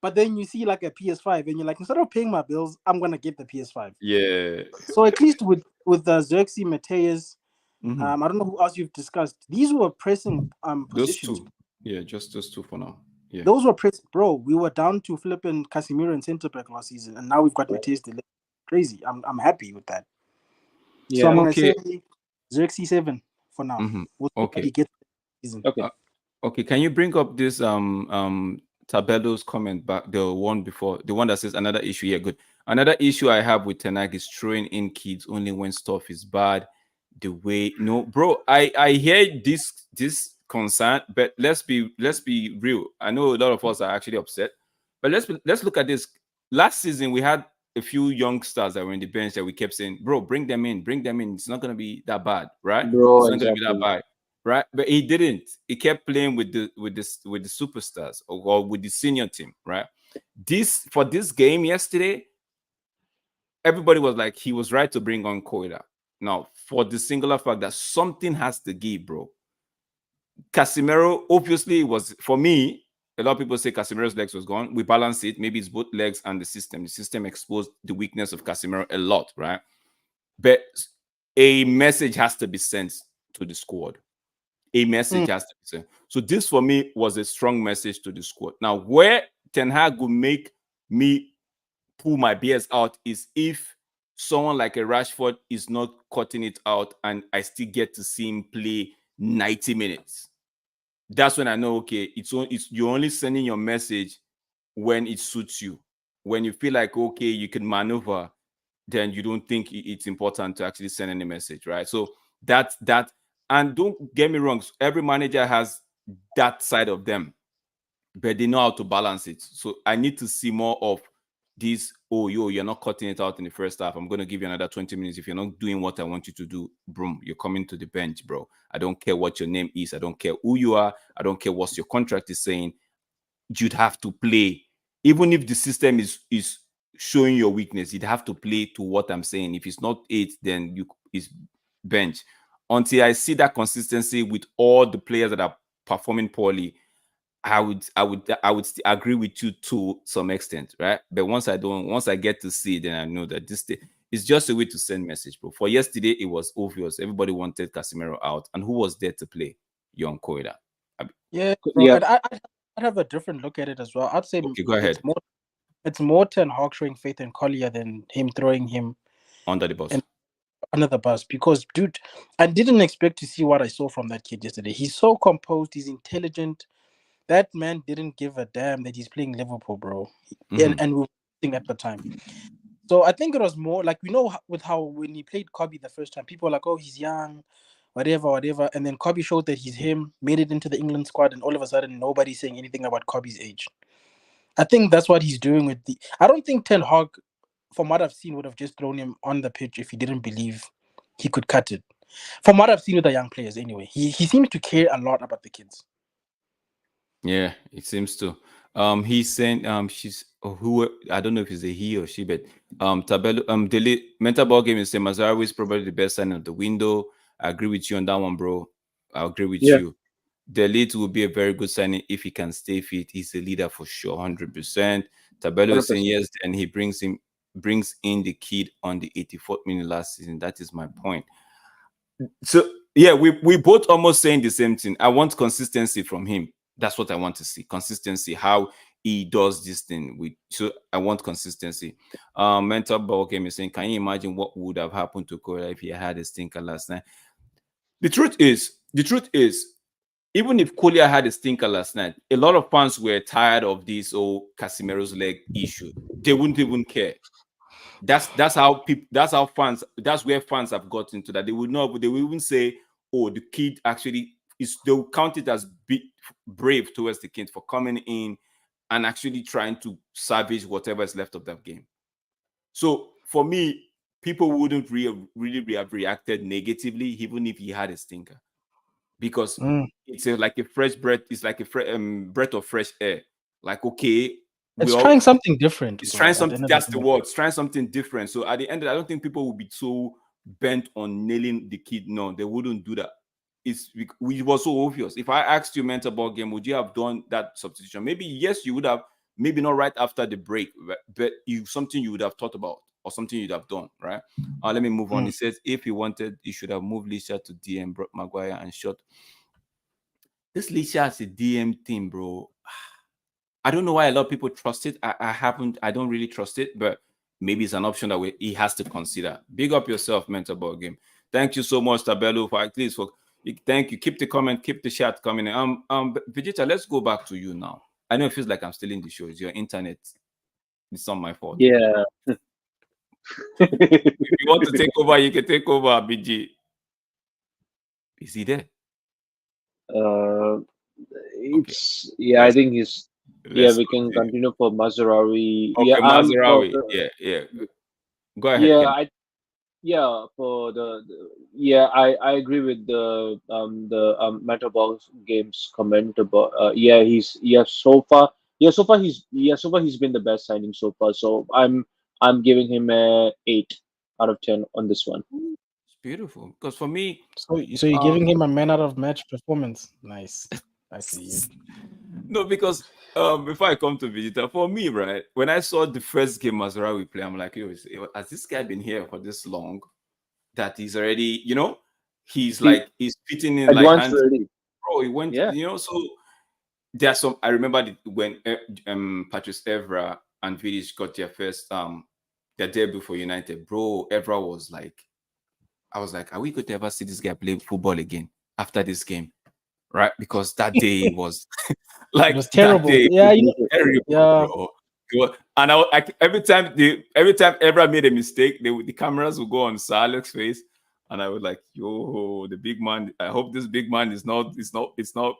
But then you see like a PS5, and you're like, instead of paying my bills, I'm gonna get the PS5. Yeah. So at least with the Xerxes Mateus, Mm-hmm. I don't know who else you've discussed. These were pressing Those positions. two. Yeah, just those two for now. Yeah. Those were press, bro. We were down to flipping Casemiro and centre back last season, and now we've got Mateus. Crazy. I'm happy with that. So I'm Yeah. gonna say Okay. Xerxes 7 for now. Mm-hmm. We'll see what Okay. he gets this season. Okay. Uh, okay. Can you bring up this Tabelo's comment back, the one before, the one that says another issue? Yeah, good. Another issue I have with Tenag is throwing in kids only when stuff is bad. The way no, bro, I hear this concern, but let's be real. I know a lot of us are actually upset, but let's look at this. Last season we had a few youngsters that were in the bench that we kept saying, bro, bring them in. It's not gonna be that bad, right? Bro, It's not gonna be that exactly. bad, right? But he didn't. He kept playing with the superstars or with the senior team, right? This for this game yesterday, everybody was like, he was right to bring on Koida. Now, for the singular fact that something has to give, bro. Casemiro, obviously, was for me. A lot of people say Casemiro's legs was gone. We balance it. Maybe it's both legs and the system. The system exposed the weakness of Casemiro a lot, right? But a message has to be sent to the squad. A message Mm, has to be sent. So this for me was a strong message to the squad. Now, where Ten Hag will make me pull my BS out is if someone like a Rashford is not cutting it out and I still get to see him play 90 minutes. That's when I know, okay, it's you're only sending your message when it suits you. When you feel like, okay, you can maneuver, then you don't think it's important to actually send any message, right? So that. And don't get me wrong, every manager has that side of them, but they know how to balance it. So I need to see more of this, oh, you're not cutting it out in the first half. I'm going to give you another 20 minutes. If you're not doing what I want you to do, boom, you're coming to the bench, bro. I don't care what your name is. I don't care who you are. I don't care what your contract is saying. You'd have to play. Even if the system is showing your weakness, you'd have to play to what I'm saying. If it's not 8, then you is bench. Until I see that consistency with all the players that are performing poorly, I would agree with you to some extent, right? But once I get to see, then I know that is just a way to send message, bro. For yesterday, it was obvious. Everybody wanted Casemiro out, and who was there to play? Young Koida. Yeah, bro. Yeah, And I'd have a different look at it as well. I'd say Okay, go ahead. it's more Ten Hag showing faith in Collier than him throwing him Under the bus. in under the bus. Because, dude, I didn't expect to see what I saw from that kid yesterday. He's so composed. He's intelligent. That man didn't give a damn that he's playing Liverpool, bro. Mhm. And we were losing at the time. So I think it was more like, with how when he played Kobe the first time, people were like, oh, he's young, whatever, whatever. And then Kobe showed that he's him, made it into the England squad, and all of a sudden nobody's saying anything about Kobe's age. I think that's what he's doing with the. I don't think Ten Hag, from what I've seen, would have just thrown him on the pitch if he didn't believe he could cut it. From what I've seen with the young players, anyway, he seems to care a lot about the kids. Yeah, it seems to. He's saying she's who I don't know if it's a he or she, but Tabelo Delete mental ball game is saying Mazarawi is probably the best signing of the window. I agree with you on that one, bro. I agree with yeah, you. Delete will be a very good signing if he can stay fit. He's a leader for sure, 100%. Tabelo is saying 100%. yes, and he brings in the kid on the 84th minute last season. That is my point. So yeah, we both almost saying the same thing. I want consistency from him. That's what I want to see. Consistency, how he does this thing. So I want consistency. Mental ball game is saying, can you imagine what would have happened to Korea if he had a stinker last night? The truth is, even if Kolia had a stinker last night, a lot of fans were tired of this old Casemiro's leg issue. They wouldn't even care. That's how people. That's how fans. That's where fans have got into that. They would not. They will even say, "Oh, the kid actually is." They'll count it as brave towards the kid for coming in and actually trying to salvage whatever is left of that game. So for me, people wouldn't really have reacted negatively, even if he had a stinker, because Mm. it's like a fresh breath. It's like a breath of fresh air. Like, okay, we It's all trying something different, it's trying bro. At the something. end of the That's the day, word. It's trying something different. So at the end, I don't think people would be so bent on nailing the kid. No, they wouldn't do that. It was so obvious. If I asked you mental ball game, would you have done that substitution? Maybe yes, you would have. Maybe not right after the break, but something you would have thought about or something you'd have done, right? Let me move on. Mm. He says if he wanted, he should have moved Lisha to DM, brought Maguire and shot. This Lisha is a DM thing, bro. I don't know why a lot of people trust it. I haven't. I don't really trust it, but maybe it's an option that he has to consider. Big up yourself, mental ball game. Thank you so much, Tabello, for at least for. Thank you. Keep the comment. Keep the chat coming. Vegeta, let's go back to you now. I know it feels like I'm stealing the show. It's your internet. It's not my fault. Yeah. If you want to take over, you can take over, BG. Is he there? uh, Okay. it's yeah. I Let's think he's yeah. let's We can continue. continue for Mazarawi. Yeah, Okay, for Mazarawi. the Yeah. Go ahead, yeah. Ken. Yeah, for yeah, I agree with the Metaball Games comment about yeah, so far he's been the best signing so far. So I'm giving him a 8 out of 10 on this one. It's beautiful because for me, So you're um, giving him a man out of match performance. Nice. I see you. no, because before I come to Vegeta, for me, right, when I saw the first game Mazarawi play, I'm like, yo, has this guy been here for this long that he's already, He he's fitting in like advanced hands, already. bro. He went, Yeah. so there's some. I remember when Patrice Evra and Vidic got their debut for United, bro. Evra was like, I was like, are we going to ever see this guy play football again after this game? Right? Because that day was It like was that terrible. day Yeah, terrible, yeah. bro. And every time Evra made a mistake, the cameras would go on Sir Alex's face, and I was like, "Yo, the big man. I hope this big man is not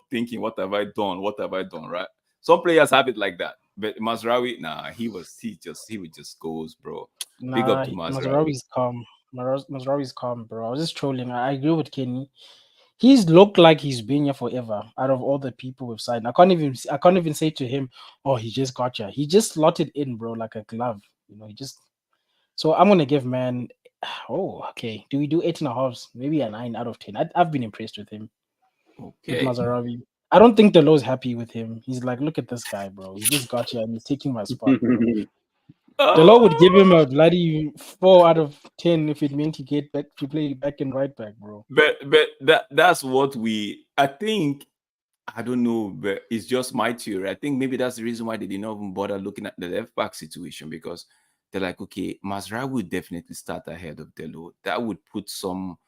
thinking, what have I done? What have I done?" Right? Some players have it like that, but Mazraoui, nah, he would just goes, bro. Big up Nah, to Mazraoui. Mazraoui's calm. Mazraoui's calm, bro. I was just trolling. I agree with Kenny. He's looked like he's been here forever. Out of all the people we've signed, I can't even say to him, "Oh, he just got you." He just slotted in, bro, like a glove. He just. So I'm gonna give man. Oh, okay. Do we do 8.5? Maybe a 9 out of 10. I've been impressed with Okay. Mazarawi. I don't think Delo's happy with him. He's like, look at this guy, bro. He just got here and he's taking my spot, bro. Delo would give him a bloody 4 out of 10 if it meant he get back to play back and right back, bro. But that's what I think. I don't know, but it's just my theory. I think maybe that's the reason why they did not even bother looking at the left back situation, because they're like, okay, Mazra would definitely start ahead of Delo. That would put some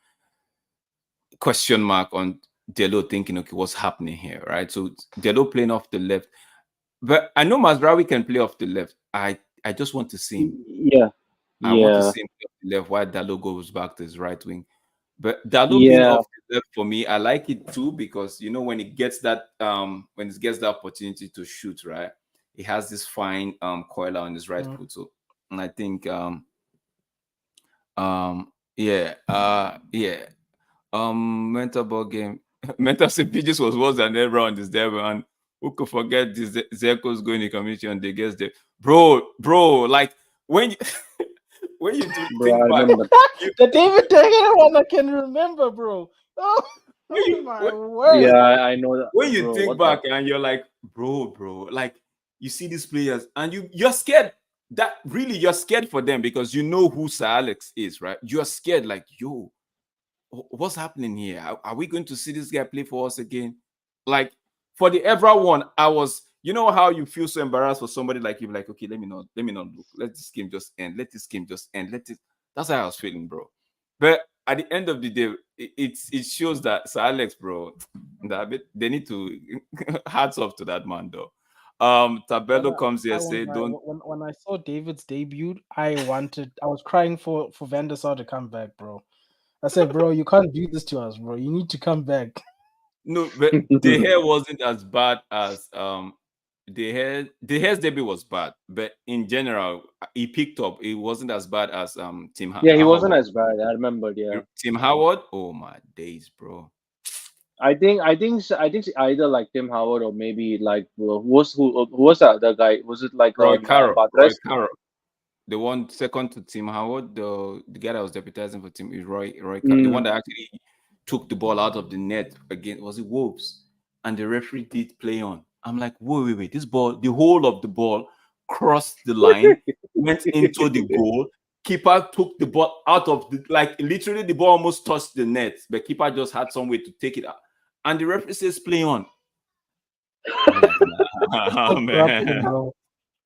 question mark on Delo, thinking, okay, what's happening here, right? So Delo playing off the left, but I know Mazraoui can play off the left. I just want to see him. Yeah, I want to yeah, see him play off the left while Dalo goes back to his right wing. But Dalo being yeah. off the left, for me, I like it too, because when it gets that when it gets the opportunity to shoot, right? He has this fine coiler on his right Mm. foot. So, and I think yeah, yeah. Mental ball game. Mental CPGs was worse than everyone is there, man. Who could forget this Zerko's going in community and they guess there. Bro, like when you when you Bro, think I back, remember. you The David De Gea one I can remember, bro. Oh, when oh you my when, word. Yeah, when I know that, when you bro. think What the? back and you're like, bro, like you see these players and you're scared, that really you're scared for them, because you know who Sir Alex is, right? You're scared, like, yo, what's happening here? Are we going to see this guy play for us again? Like, for the Evra one, I was, you know how you feel so embarrassed for somebody, like you're like, okay, let me not look. Let this game just end. Let this game just end. That's how I was feeling, bro. But at the end of the day, it shows that Sir Alex, bro, they need to hats off to that man, though. But Tabello comes here, I won't say, lie. don't. When I saw David's debut, I was crying for Van der Sar to come back, bro. I said, bro, you can't do this to us, bro. You need to come back. No, but the hair wasn't as bad as the hair's debut was bad, but in general, he picked up. It wasn't as bad as Yeah, he wasn't Howard. as bad. I remembered. Yeah, Tim Howard. Oh my days, bro. I think either like Tim Howard or maybe like who was the other guy? Was it like Roy Batres? Carroll, the one second to Tim Howard, the guy that was deputizing for Tim is Roy Carroll, the one Mm. that actually took the ball out of the net again. Was it Wolves? And the referee did play on. I'm like, wait, this ball, the whole of the ball crossed the line, went into the goal. Keeper took the ball out of the, like, literally the ball almost touched the net, but keeper just had some way to take it out. And the referee says play on. I'm like, nah, Corruption, man. bro.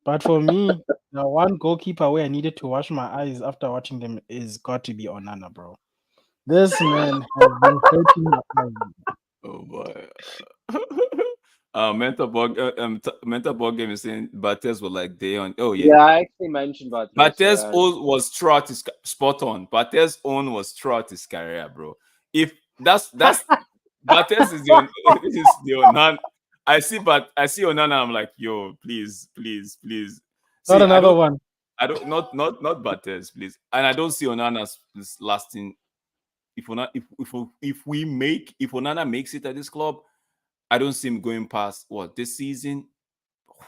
But for me, the one goalkeeper where I needed to wash my eyes after watching them is got to be Onana, bro. This man has been hurting my eyes. Oh boy. Mental ball game is saying Bates was like day on. Oh yeah, Yeah, I actually mentioned Batres. Bates' Yeah, own was throughout his spot on. Bates' own was throughout his career, bro. If that's Bates is the is the Onan. I see Onana. I'm like, yo, please. Not See, another one. I don't, not Bates, please. And I don't see Onana as lasting. If Onana makes it at this club, I don't see him going past what this season.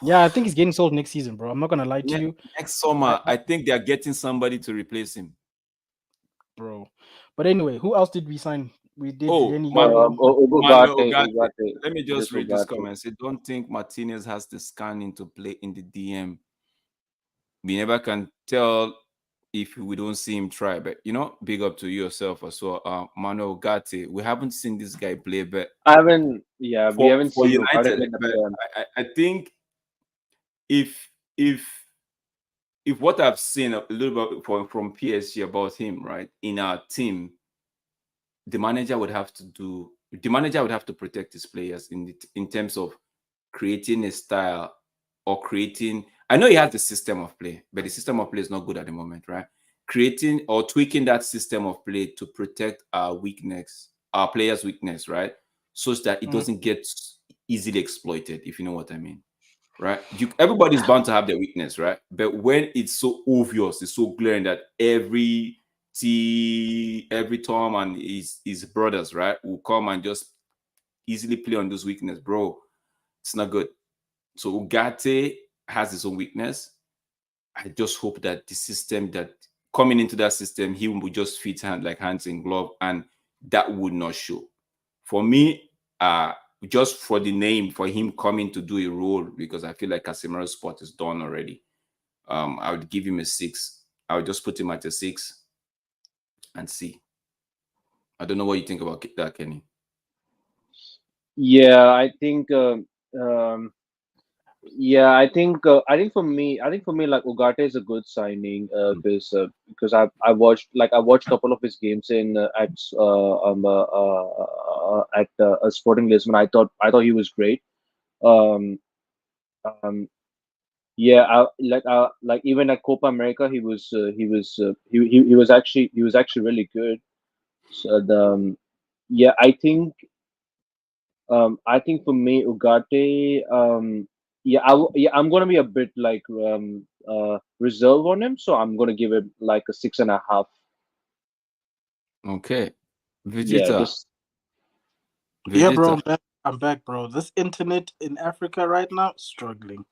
Yeah, I think he's getting sold next season, bro. I'm not gonna lie to you, Next I, summer, I, I think they are getting somebody to replace him. bro. But anyway, who else did we sign? We did Oh, Lenny Yoro. Manuel Ugarte, Ugarte. Let me just just read this Ugarte. comment. Say, don't think Martinez has the scan into play in the DM. We never can tell if we don't see him try. But big up to yourself as well. Manuel Ugarte. We haven't seen this guy play, but Yeah, we for haven't for seen Ugarte United, play in the but DM. I think if if if what I've seen a little bit from PSG about him, right, in our team, the manager would have to protect his players in terms of creating a style or creating. I know he has the system of play, but the system of play is not good at the moment, right? Creating or tweaking that system of play to protect our weakness, our players' weakness, right? So that it Mm. doesn't get easily exploited, if you know what I mean. right? Everybody's bound to have their weakness, right? But when it's so obvious, it's so glaring that every Tom and his brothers, right, will come and just easily play on those weakness, bro. It's not good. So Ugarte has his own weakness. I just hope that the system that coming into that system, he will just fit hands in glove, and that would not show. For me, just for the name, for him coming to do a role, because I feel like Casemiro's spot is done already. I would give him a 6. I would just put him at a 6 and see. I don't know what you think about that, Kenny. Yeah, I think. Yeah, I think for me, like Ugarte is a good signing because I watched a couple of his games in at Sporting Lisbon. I thought he was great. Um, um, yeah, like even at Copa America, he was actually really good. So yeah, I think for me, Ugarte, yeah, I'm gonna be a bit like reserve on him, so I'm gonna give it like a 6.5. Okay. Yeah, Vegeta. just Yeah, bro, Vegeta. I'm back, bro. This internet in Africa right now struggling.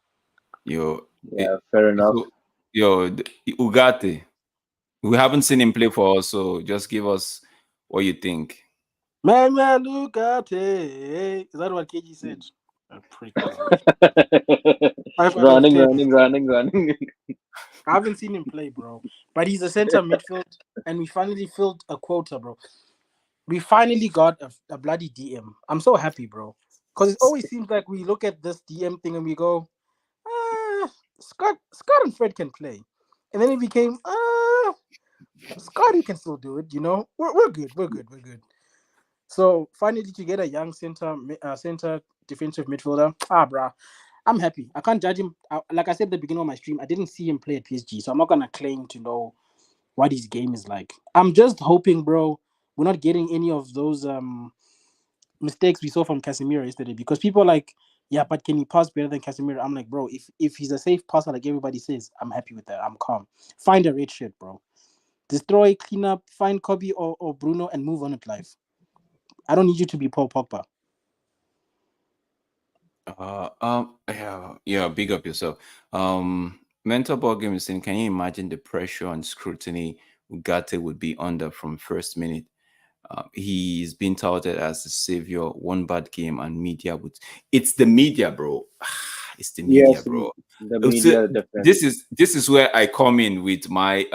Yo. yeah, fair enough. So, Ugarte. We haven't seen him play for us, so just give us what you think. Man, look at it. Is that what KG said? A prick, bro. 5 out of Running, 10. running, running, running. I haven't seen him play, bro. But he's a center midfield, and we finally filled a quota, bro. We finally got a bloody DM. I'm so happy, bro. Because it always seems like we look at this DM thing and we go, Scott and Fred can play. And then it became, Scotty can still do it, you know? We're good, we're good, we're good. So finally to get a young center defensive midfielder, bruh, I'm happy. I can't judge him. Like I said at the beginning of my stream, I didn't see him play at PSG, so I'm not gonna claim to know what his game is like. I'm just hoping, bro, we're not getting any of those mistakes we saw from Casemiro yesterday because people are like, yeah, but can he pass better than Casemiro? I'm like, bro, if he's a safe passer like everybody says, I'm happy with that. I'm calm. Find a red shirt, bro. Destroy, clean up, find Kobe or Bruno and move on with life. I don't need you to be Paul Pogba. Yeah, big up yourself. Mental ball game is saying, can you imagine the pressure and scrutiny Ugarte would be under from first minute? He's been touted as the savior. One bad game and media would. It's the media, bro. It's the media, Yes, bro. the So media different. this is where I come in with my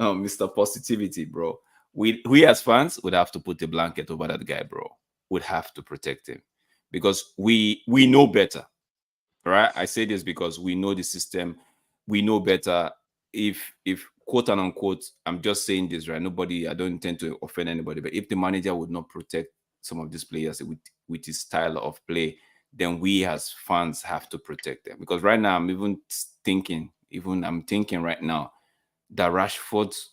Mr. Positivity, bro. We as fans would have to put a blanket over that guy, bro. Would have to protect him because we know better, right? I say this because we know the system, we know better. If quote and unquote, I'm just saying this, right? Nobody, I don't intend to offend anybody, but if the manager would not protect some of these players with his style of play, then we as fans have to protect them. Because right now I'm thinking right now that Rashford's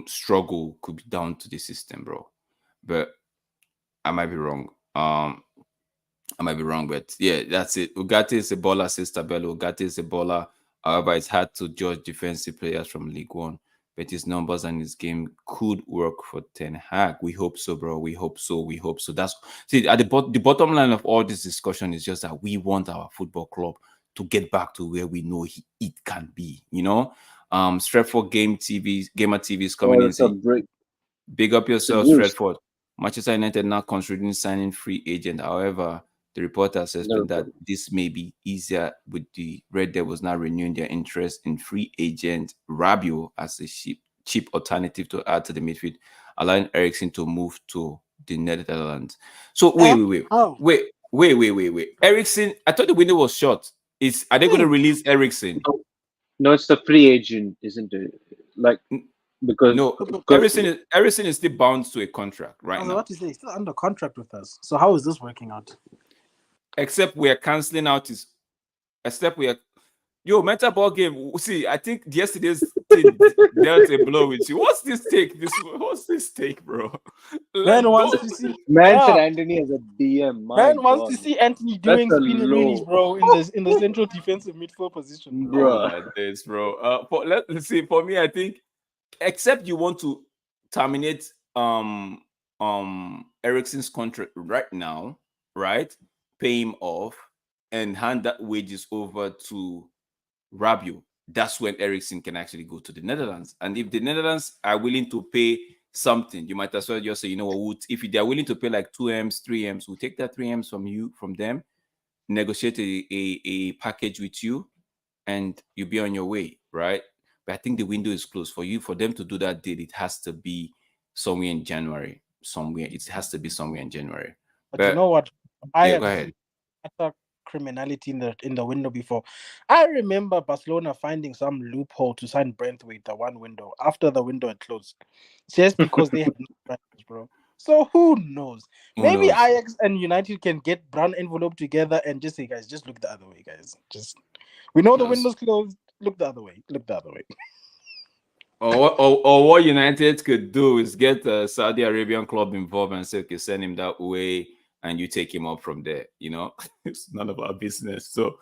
struggle could be down to the system, bro. But I might be wrong. I might be wrong, but yeah, that's it. Ugarte is a baller, says Tabello. Ugarte is a baller. However, it's hard to judge defensive players from League One, but his numbers and his game could work for Ten Hag. We hope so, bro. We hope so. We hope so. That's see at the bottom line of all this discussion is just that we want our football club to get back to where we know it can be. You know, Stretford Gamer TV is Oh, coming in that's a saying break. big up It's a yourself, news. Stretford. Manchester United now considering signing free agent. However, the report has explained that Liverpool. this may be easier with the Red Devils now renewing their interest in free agent Rabiot as a cheap alternative to add to the midfield, allowing Ericsson to move to the Netherlands. So Eh? Oh, wait. Ericsson, I thought the window was short. Are they going to hmm. release Ericsson? No, no, it's the free agent, isn't it? Like because No, because Ericsson is still bound to a contract I right was now. about to say, he's still under contract with us. So how is this working out? Except we are canceling out his except we are Yo, mental ball game. See, I think yesterday's thing dealt a blow with you. What's this take? What's this take, bro? Man Like, wants don't, to see, Man said yeah, Anthony as a DM. My man wants God, to see Anthony that's doing a spinneroonies, low, bro, in the central defensive midfield position, bro. oh bruh. my days, bro. Let's see. For me, I think except you want to terminate Ericsson's contract right now, right? Pay him off and hand that wages over to Rabiot. That's when Ericsson can actually go to the Netherlands. And if the Netherlands are willing to pay something, you might as well just say, you know what, if they are willing to pay like 2 M's, 3 M's, we'll take that 3 M's from them, negotiate a package with you, and you'll be on your way, right? But I think the window is closed for you. For them to do that deal, it has to be somewhere in January. Somewhere. It has to be somewhere in January. But you But know what? I yeah, go have ahead. seen utter criminality in the window before. I remember Barcelona finding some loophole to sign Brentwaite the one window after the window had closed, just because they had no strikers, bro. So who knows? Who Maybe knows? Ajax and United can get brown envelope together and just say, guys, just look the other way, guys. Just we know the Yes. window's closed. Look the other way. Look the other way. Or what United could do is get a Saudi Arabian club involved and say, okay, send him that way, and you take him up from there. You know, it's none of our business. So,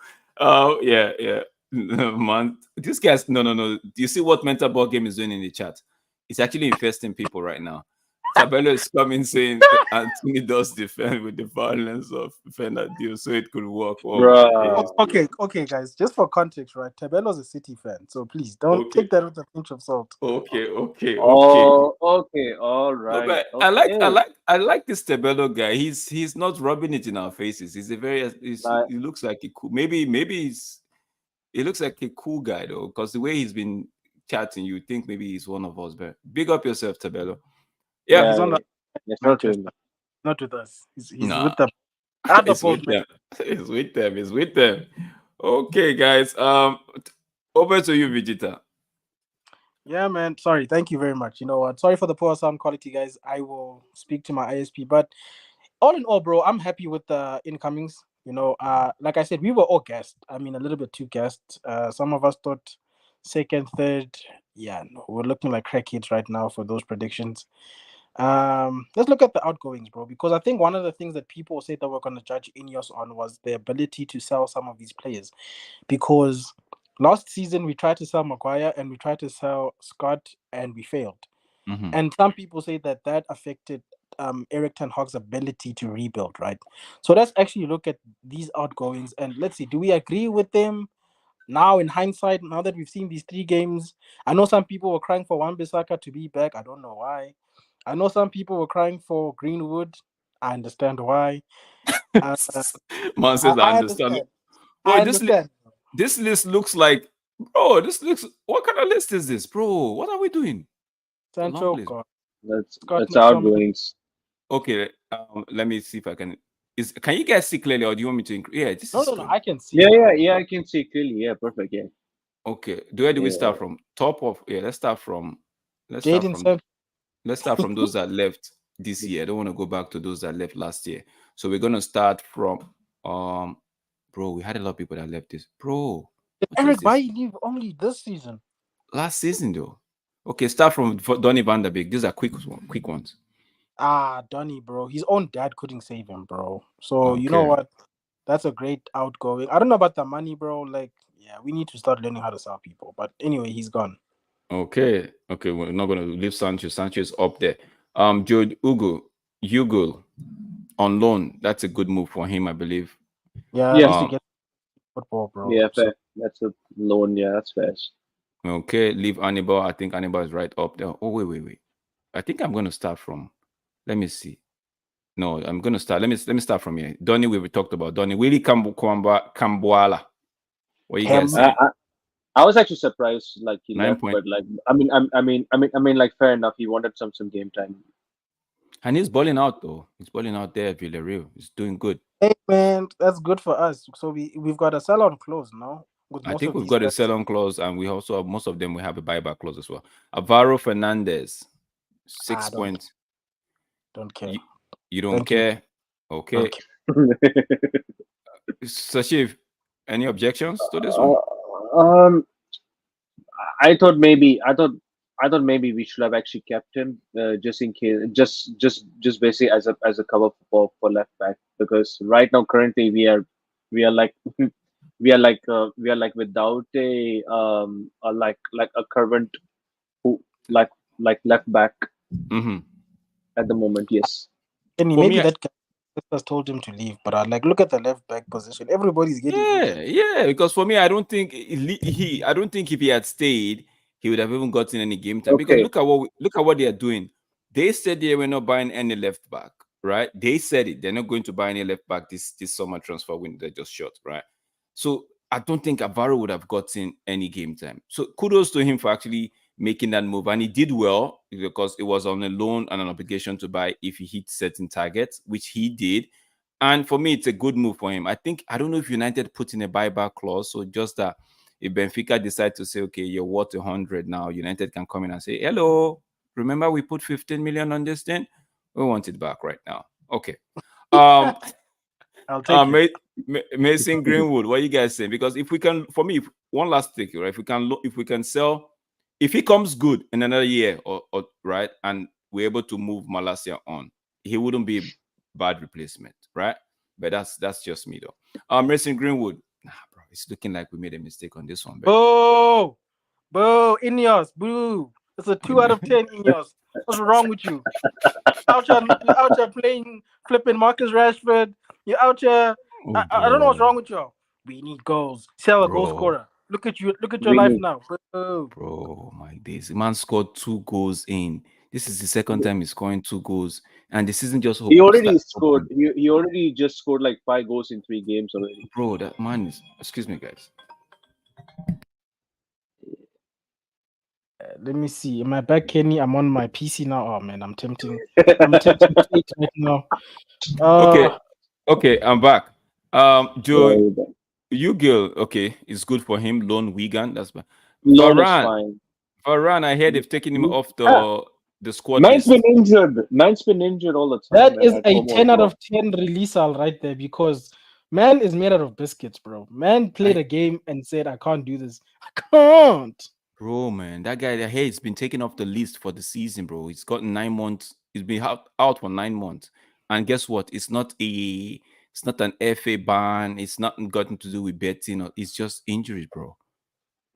yeah, yeah, man, this guy's no. Do you see what mental ball game is doing in the chat? It's actually infesting people right now. Tabello is coming saying Anthony does defend with the violence of Fernandinho, so it could work. Oh my days. Bruh. Okay, guys. Just for context, right? Tabelo's a City fan, so please don't Okay, take that with a pinch of salt. okay. Oh, okay, all No, right, but okay. I like this Tebello guy. He's not rubbing it in our faces. Like, He looks like a cool, maybe he looks like a cool guy though, because the way he's been chatting, you think maybe he's one of us. But big up yourself, Tebello. No, Yeah, he's yeah, on the yeah, shout out to him. Manchester, not with us. He's nah, with the other it's bold with man. them. It's with them. It's with them. Okay, guys. Over to you, Vegeta. Yeah, man. Sorry. Thank you very much. You know what? Sorry for the poor sound quality, guys. I will speak to my ISP. But all in all, bro, I'm happy with the incomings. You know, like I said, we were all gassed. I mean, a little bit too gassed. Some of us thought second, third. Yeah, no, we're looking like crackheads right now for those predictions. Let's look at the outgoings, bro, because I think one of the things that people said that we're going to judge Ineos on was the ability to sell some of these players. Because last season we tried to sell Maguire and we tried to sell Scott and we failed. Mhm. And some people say that that affected Eric Ten Hag's ability to rebuild, right? So let's actually look at these outgoings and let's see, do we agree with them? Now, in hindsight, now that we've seen these three games, I know some people were crying for Wan-Bissaka to be back. I don't know why. I know some people were crying for Greenwood. I understand why. Uh, Man I, says I I understand. understand. Bro, I understand. this list looks like, bro. This looks. What kind of list is this, bro? What are we doing? It's a long Sancho, list. God. Scott That's McTominay. outgoings. Okay, let me see if I can. Can you guys see clearly, or do you want me to? Yeah, this No, is no, no. good. I can see Yeah, now. yeah. I can see clearly. Yeah, perfect. Yeah, Okay, where do we yeah. start from? Top of yeah. Let's start from. Let's start Jaden from. Sancho. Let's start from those that left this year. I don't want to go back to those that left last year. So we're gonna start from. Um, bro, we had a lot of people that left this. Bro, what is Eric, why this? you leave only this season? Last season though. Okay, start from Donny Van der Beek. These are quick ones. Donny, bro. His own dad couldn't save him, bro. So you know Okay. what? That's a great outgoing. I don't know about the money, bro. Like, yeah, we need to start learning how to sell people. But anyway, he's gone. Okay. We're not gonna leave Sanchez. Sanchez up there. Joe Hugo on loan. That's a good move for him, I believe. Yeah, at Yeah, least you Um, get football, bro. yeah. So Fair. That's a loan. Yeah, that's fair. okay, leave Anibal. I think Anibal is right up there. Oh, wait. I think I'm gonna start from. Let me see. No, I'm gonna start. Let me start from here. Donny, we talked about Donny. Willie Kambuala. What you guys Cam, I, say? I I was actually surprised, like he Nine left, point. but like like fair enough. He wanted some game time. And he's balling out though. He's balling out there at Villarreal. He's doing good. hey man, that's good for us. So we've got a sell-on clause now with I most think of we've these got a guys. sell-on clause, and we also have most of them. We have a buyback clause as well. Alvaro Fernandez, six I points. don't care. You, you don't Thank you. care? Don't Okay. care. Sashif, any objections to this one? Um, I thought maybe I thought maybe we should have actually kept him just in case, just basically as a cover for left back, because right now currently we are like we are like without a like a current who like left back Hmm. at the moment. Yes. Kenny, For me, maybe that guy just told him to leave, but I like look at the left back position. Everybody's getting yeah, injured. yeah. Because for me, I don't think I don't think if he had stayed, he would have even gotten any game time. Because Okay. look at what they are doing. They said they were not buying any left back, right? They said it. They're not going to buy any left back this summer transfer window they just shot, right? So I don't think Avaro would have gotten any game time. So kudos to him for actually making that move, and he did well because it was on a loan and an obligation to buy if he hit certain targets, which he did. And for me, it's a good move for him. I think I don't know if United put in a buyback clause, so just that if Benfica decide to say, okay, you're worth 100 now, United can come in and say, hello, remember we put 15 million on this thing? We want it back right now. Okay. Um, I'll take it. Mason Greenwood, what you guys saying? Because if we can, for me, one last thing, right? If we can sell, if he comes good in another year, or right, and we're able to move Malasia on, he wouldn't be a bad replacement, right? But that's just me though. Mason Greenwood, nah, bro, it's looking like we made a mistake on this one, bro. Boo! Boo! Ineos! Boo! It's a 2 out of 10 Ineos. What's wrong with you? You're out here playing, flipping Marcus Rashford. You're out here. Oh, I don't know what's wrong bro, with y'all. We need goals. Sell a goal bro. scorer. Look at you. Look at your We life need. now. Boo. Bro, my days. The man scored 2 goals in. This is the second time he's scoring 2 goals. And the season just He already started scored. open. He already just scored like 5 goals in 3 games already. Bro, that man is, excuse me, guys. Let me see. Am I back, Kenny? I'm on my PC now. Oh man, I'm tempting. I'm tempting fate right now. Okay, Uh okay, I'm back. Joe, Yeah, you girl, okay, it's good for him. Loan Wigan, that's fine. loan is Varane, fine. Varane, I heard they've taken him off Ah, the squad man's been list. injured. Man's been injured all the time that is at a home 10 out also. of 10 release all right there because man is made out of biscuits, bro. Man played I a game and said, I can't do this. I can't. Bro, man, that guy, I hear he's been taken off the list for the season, bro. He's gotten 9 months. He's been out for 9 months. And guess what? It's not an FA ban. It's nothing gotten to do with betting. It's just injuries, bro.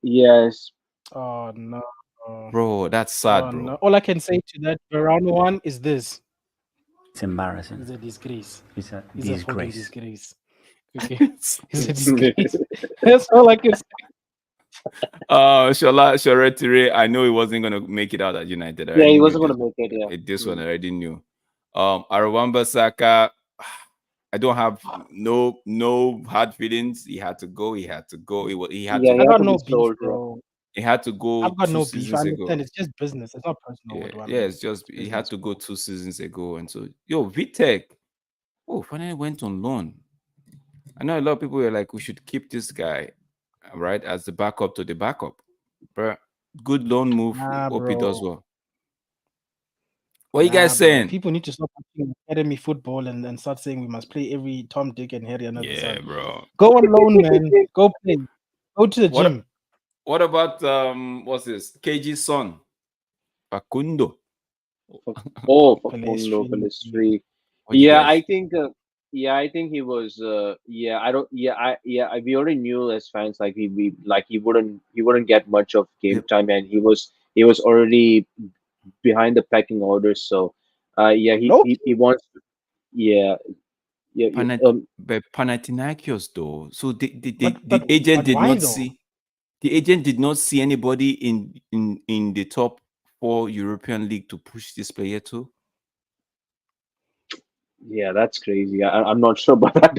Yes. Oh no. Bro, that's sad, Oh no. bro. All I can say to that Varane one is this. It's embarrassing. He's a disgrace. It's a He's a fucking disgrace. disgrace. Okay. He's a disgrace. That's all I can say. Shola Shoretire, I know he wasn't gonna make it out at United. I Yeah, already he knew wasn't this. gonna make it. Yeah. This one Mm. I already knew. Arawamba Saka, I don't have no hard feelings. He had to go. He had to go. He had Yeah, to he I had got to be no beef, sold. Yeah. bro. he had to go I've got two no beef. I seasons ago. understand it's just business. It's not personal Yeah, with one yeah, man. it's just It's he had business, to go bro. 2 seasons ago, and so Vitek, finally went on loan. I know a lot of people were like, we should keep this guy, right, as the backup to the backup. But good loan move. Nah, Hope he does bro. well. What you Nah, guys bro. saying? People need to stop watching academy football and start saying we must play every Tom, Dick, and Harry under the Yeah, sun. bro. Go on loan, man. Go play. Go to the What gym. what about what's this? KG's son, Facundo. Oh, Facundo Pedestrian. Pellistri. What you Yeah, guys? I think. Yeah, I think he was. Yeah, I don't. We already knew as fans like we like he wouldn't get much of game time, and he was already behind the pecking order. So, yeah, No. he wants. Yeah, yeah. But Panathinaikos though. So the But agent did why not though? see the agent did not see anybody in the top four European league to push this player to. Yeah, that's crazy. I'm not sure about that.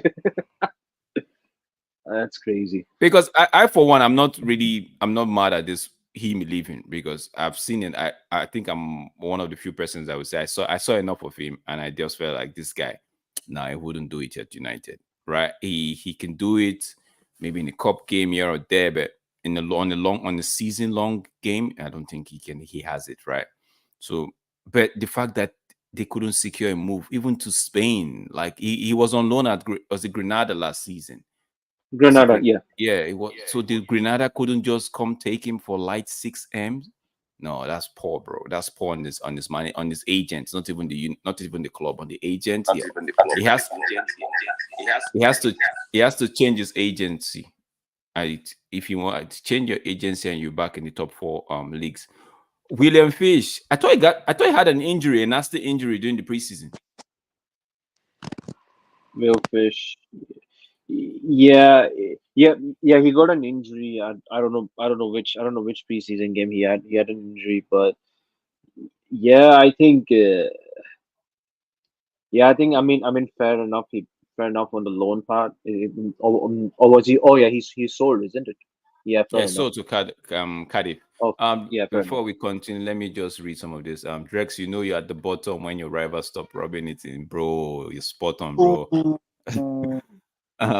That's crazy. Because I for one, I'm not mad at this him leaving because I've seen it. I think I'm one of the few persons that would say I saw enough of him and I just felt like this guy, no, he wouldn't do it at United. Right? He can do it maybe in a cup game here or there, but on the season long game, I don't think he has it, right? So but the fact that they couldn't secure a move, even to Spain, like he was on loan was it Granada last season? Was it Granada, yeah. Yeah, it was. So the Grenada couldn't just come take him for light 6 M. No, that's poor, bro. That's poor on this money on his agents. Not even the club, on the agent. Yeah, he has he has to he has to change his agency. I If you want to change your agency and you're back in the top four leagues. William Fish, I thought he had an injury, a nasty injury during the preseason. Will Fish. Yeah, yeah. He got an injury. I don't know. I don't know which preseason game he had. He had an injury, but yeah, I think. Yeah, I think. I mean, fair enough. Fair enough on the loan part. Or was he? Oh yeah, he's sold, isn't it? Yeah, Yeah, fair enough. so to Cardiff. Oh yeah, fair enough. Before we continue, let me just read some of this. Drex, you're at the bottom when your rival stop rubbing it in, bro. You're spot on, bro. Ooh,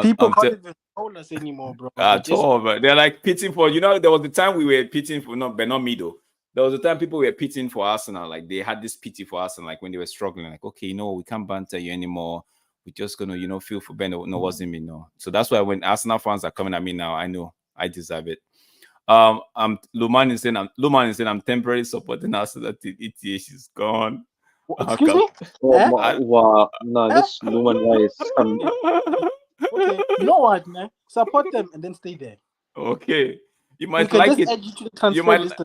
people I'm can't even troll us anymore, bro. They at just all, but they're like pitting for. There was the time we were pitting for, not, but not me though. There was a time people were pitting for Arsenal, like they had this pity for Arsenal, like when they were struggling, like, okay, we can't banter you anymore. We're just gonna, feel for Ben. No, wasn't me, no. So that's why when Arsenal fans are coming at me now, I know I deserve it. Luman is saying I'm temporarily supporting Arsenal that ETH is gone. excuse me. Oh Eh? wow, no, Eh? this Lumen guy is some. Okay, you know what, man? Support them and then stay there. Okay, you We might can like just it. add you to the You transfer might list.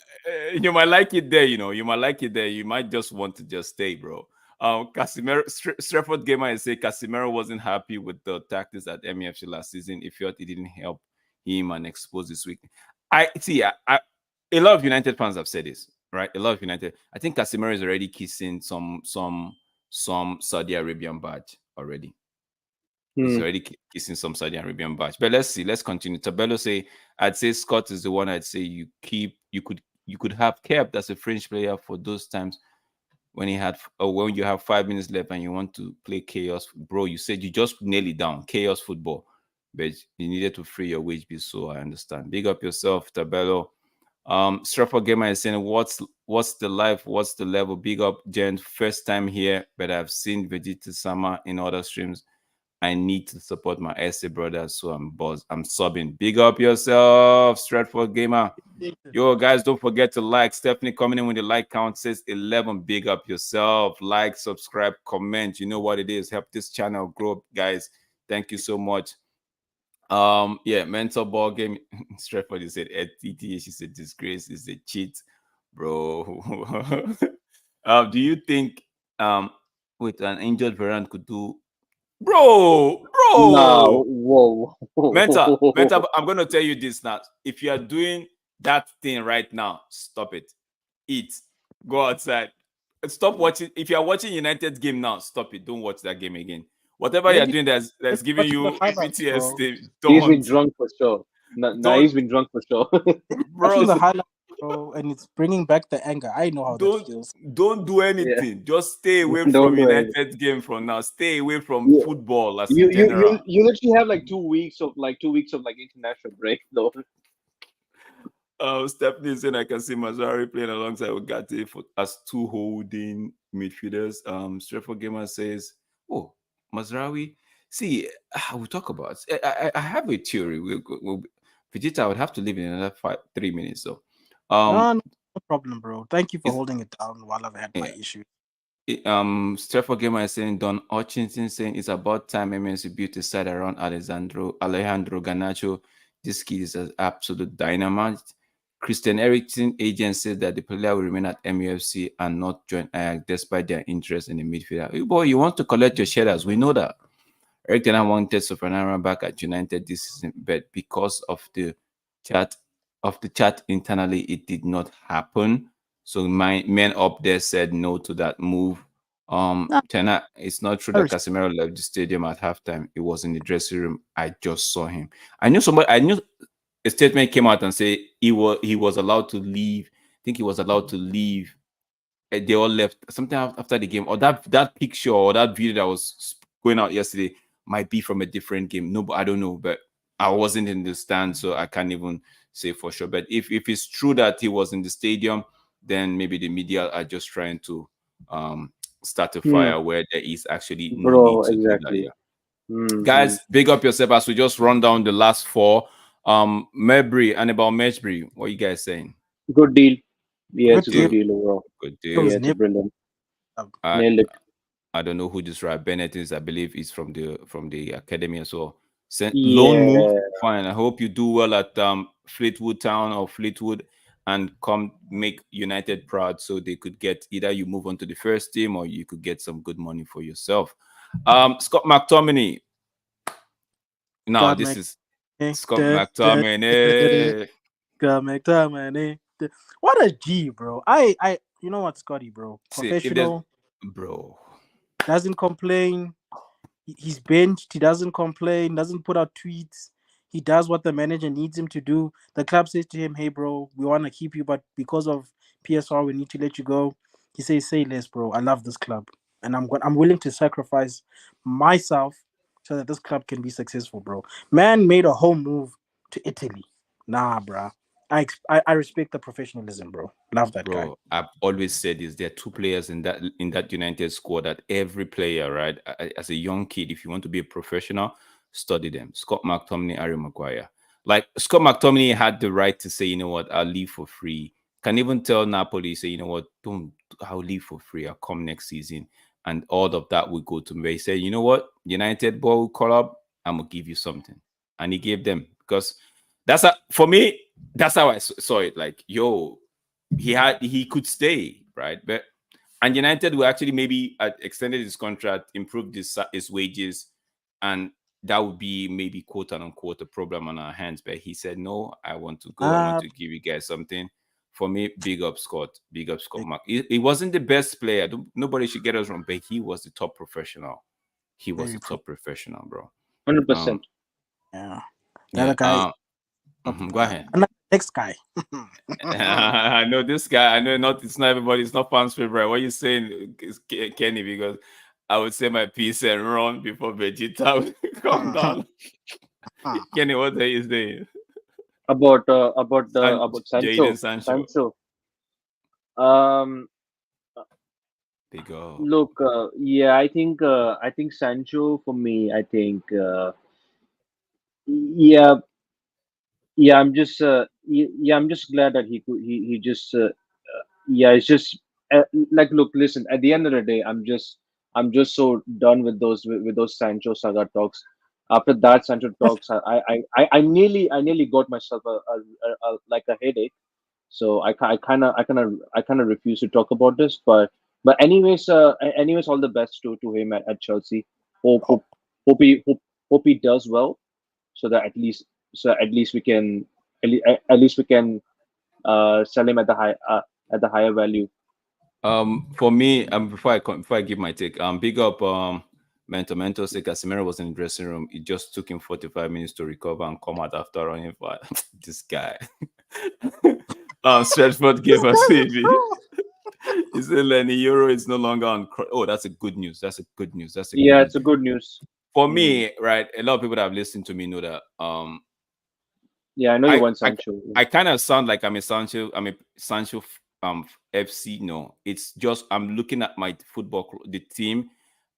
you might like it there. You might like it there. You might just want to just stay, bro. Casimiro Stratford Gamer is saying Casimiro wasn't happy with the tactics at MEFC last season. He felt it didn't help him and expose this week. I see. A lot of United fans have said this, right? A lot of United. I think Casimiro is already kissing some Saudi Arabian badge already. He's Hmm. already kissing some Saudi Arabian badge. But let's see. Let's continue. Tabello say, I'd say Scott is the one. I'd say you could have kept as a French player for those times when when you have 5 minutes left and you want to play chaos, bro. You said you just nail it down, chaos football, but you needed to free your wage bill. So I understand. Big up yourself, Tabello. Stratford Gamer is saying, what's the life? What's the level? Big up, Jen. First time here, but I've seen Vegeta Sama in other streams. I need to support my SA brothers, so I'm subbing. Big up yourself, Stratford Gamer. Yo, guys, don't forget to like. Stephanie coming in with the like count says 11. Big up yourself. Like, subscribe, comment. You know what it is. Help this channel grow, guys. Thank you so much. Yeah, mental ball game. Stratford, you said TTA. She said disgrace is a cheat, bro. Do you think with an injured Varane could do, Nah, bro? whoa. Mentor, I'm gonna tell you this now. If you are doing that thing right now, stop it. Eat. Go outside. Stop watching. If you are watching United game now, stop it. Don't watch that game again. Whatever you're Maybe doing that's giving watching the you highlights, bro. PTSD, He's been don't. drunk for sure. Nah, Don't, he's been drunk for sure. Watching bro. the highlights, bro, and it's bringing back the anger. I know how that Don't feels. don't do Yeah, anything. Just stay away don't from do anything. United game from now. Stay away from Yeah, football as you in you general. you you literally have like 2 weeks of international break though. Stephanie is saying I can see Mazari playing alongside Ugarte as two holding midfielders. Stratford Gamer says, "Oh, Mazraoui. See, we'll talk about. I have a theory. Vegeta, I would have to leave in another 3 minutes. So, um, No problem, bro. Thank you for is holding it down while I've had my yeah, issue. Stratford Gamer is saying Don Hutchinson saying it's about time MNC built a side around Alejandro Garnacho. This kid is an absolute dynamite. Christian Eriksen agent said that the player will remain at MUFC and not join Ajax despite their interest in the midfielder. Hey, boy, you want to collect your shares. We know that. Eric Ten Hag wanted Sofranara back at United this season, but because of chat the chat internally, it did not happen. So my men up there said no to that move. Nah, Ten Hag, it's not true I that respect. Casemiro left the stadium at halftime. It was in the dressing room. I just saw him. I knew a statement came out and said he was allowed to leave. I think he was allowed to leave. They all left sometime after the game, or that picture or that video that was going out yesterday might be from a different game. No, but I don't know. But I wasn't in the stand, so I can't even say for sure. But if it's true that he was in the stadium, then maybe the media are just trying to um start a Hmm, fire where there is actually no need bro, to do that. exactly. Yeah. Mm-hmm. Guys, big up yourself as we just run down the last four. Mabry and about Meshbury, what you guys saying? Good deal. Yeah, Good Good it's a deal. good deal. deal overall. Good It deal. Yeah, was it's a never. brilliant. I Nailed it. I don't know who this right. Bennett is, I believe, is from the academy as well. Loan move, Yeah. fine. I hope you do well at Fleetwood Town or Fleetwood and come make United proud so they could get either you move on to the first team or you could get some good money for yourself. Scott McTominay. Now God, this Mc. is eh, Scott da- da- da- da- da- da- McTominay. God, McTominay. What a G, bro. You know what, Scotty, bro? See, if there's Professional, bro, doesn't complain. He's benched. He doesn't complain. Doesn't put out tweets. He does what the manager needs him to do. The club says to him, "Hey, bro, we want to keep you, but because of PSR, we need to let you go." He says, "Say less, bro. I love this club, and I'm willing to sacrifice myself so that this club can be successful, bro." Man made a whole move to Italy. Nah, bro. I respect the professionalism, bro. Love that guy. bro, I've always said this. There are two players in that United squad that every player, right, as a young kid, if you want to be a professional, study them. Scott McTominay, Harry Maguire. Like Scott McTominay had the right to say, you know what, I'll leave for free. Can even tell Napoli, say, you know what, don't, I'll leave for free. I'll come next season, and all of that will go to me. He said, you know what, United ball will call up. I'm gonna give you something, and he gave them because for me. That's how I saw it. Like, yo, he could stay, right? But and United will actually maybe extended his contract, improved his wages, and that would be maybe quote unquote a problem on our hands. But he said, no, I want to go. I want Ah, to give you guys something. For me, big up Scott, big up Scott Mark. He wasn't the best player. Nobody should get us wrong, but he was the top professional. He was very the true. top professional, bro. Hundred Um, percent. Yeah. The yeah. other guy, Go ahead. next guy. I know this guy. I know it's not everybody. It's not fans' favorite. What you saying is Kenny? Because I would say my piece and run before Vegeta would come down. Kenny, what are you saying? About Jaden Sancho. Sancho. Sancho. Um. Big up. Look. Yeah. I think Sancho for me. I think. Yeah. Yeah. Yeah. I'm just glad that he could. He just. Yeah. It's just. Like, look. Listen. At the end of the day, I'm just so done with those Sancho saga talks. After that Sancho talks, I nearly got myself a like a headache. So I kind of refuse to talk about this. But anyways, all the best to him at Chelsea. Hope Oh, hope hope he does well, so that at least we can at least we can sell him at the higher value. For me, before I give my take, big up, Mentor say Casemiro was in the dressing room. It just took him 45 minutes to recover and come out after running for this guy. Stretford this gave us guy, CV. bro. He said Lenny Euro is no longer on. Oh, that's a good news. That's a good news. That's a good Yeah, news. it's a good news. For Mm. me, right, a lot of people that have listened to me know that Yeah, I know you I want I Sancho. I kind of sound like I'm a Sancho FC. No, it's just I'm looking at my the team,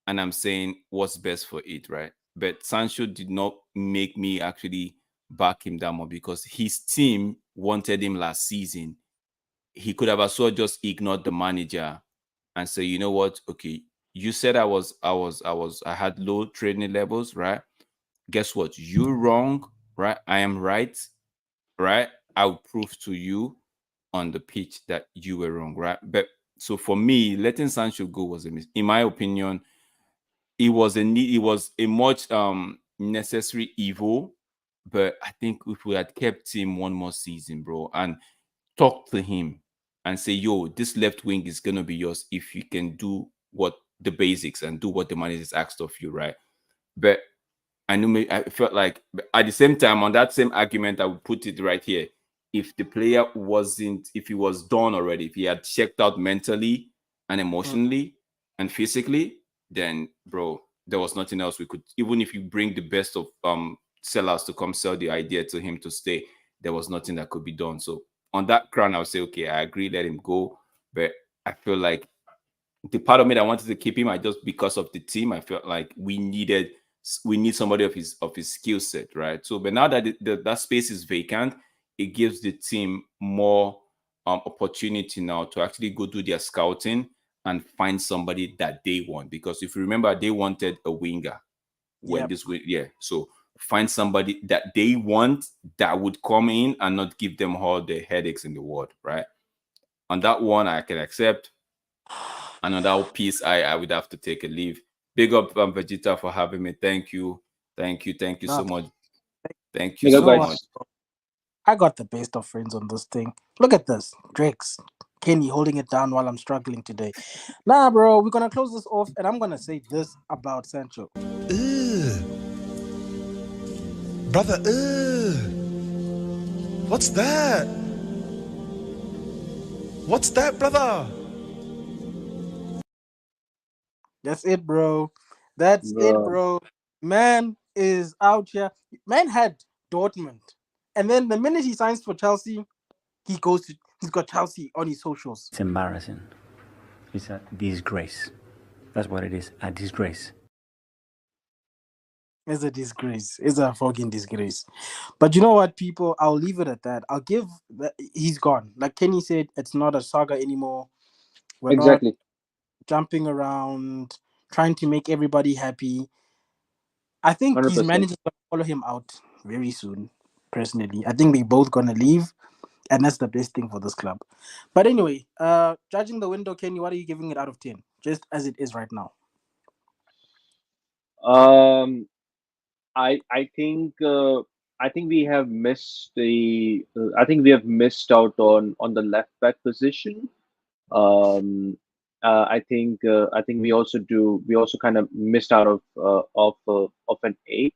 and I'm saying what's best for it, right? But Sancho did not make me actually back him down more because his team wanted him last season. He could have as well just ignored the manager and say, you know what? Okay, you said I had low training levels, right? Guess what? You're wrong, right? I am right, right? I'll prove to you on the pitch that you were wrong, right? But so for me, letting Sancho go was in my opinion, it was a much necessary evil. But I think if we had kept him one more season, bro, and talk to him and say, yo, this left wing is gonna be yours if you can do what the basics and do what the manager's asked of you, right? But I felt like at the same time on that same argument, I would put it right here. If the player wasn't, if he was done already, if he had checked out mentally and emotionally and physically, then bro, there was nothing else we could. Even if you bring the best of sellers to come sell the idea to him to stay, there was nothing that could be done. So on that crown, I would say, okay, I agree, let him go. But I feel like the part of me that wanted to keep him, I just because of the team, I felt like we needed we need somebody of his skill set, right? So, but now that that space is vacant, it gives the team more opportunity now to actually go do their scouting and find somebody that they want. Because if you remember, they wanted a winger when so find somebody that they want that would come in and not give them all the headaches in the world, right? On that one, I can accept. And on that piece, I would have to take a leave. Big up Vegeta for having me. Thank you so much. Thank you Big up, so guys. much. I got the best of friends on this thing. Look at this. Drakes. Kenny holding it down while I'm struggling today. Nah, bro, we're going to close this off, and I'm going to say this about Sancho. Brother, what's that? What's that, brother? That's it, bro. That's it, bro. Man is out here. Man had Dortmund. And then the minute he signs for Chelsea, he's got Chelsea on his socials. It's embarrassing. It's a disgrace. That's what it is, a disgrace. It's a disgrace. It's a fucking disgrace. But you know what, people? I'll leave it at that. He's gone. Like Kenny said, it's not a saga anymore. We're not jumping around, trying to make everybody happy. I think 100%. his manager's going to follow him out very soon, personally. I think they're both going to leave, and that's the best thing for this club. But anyway, judging the window, Kenny, what are you giving it out of 10? Just as it is right now. I think we have missed I think we have missed out on the left back position. I think we also kind of missed out of an 8,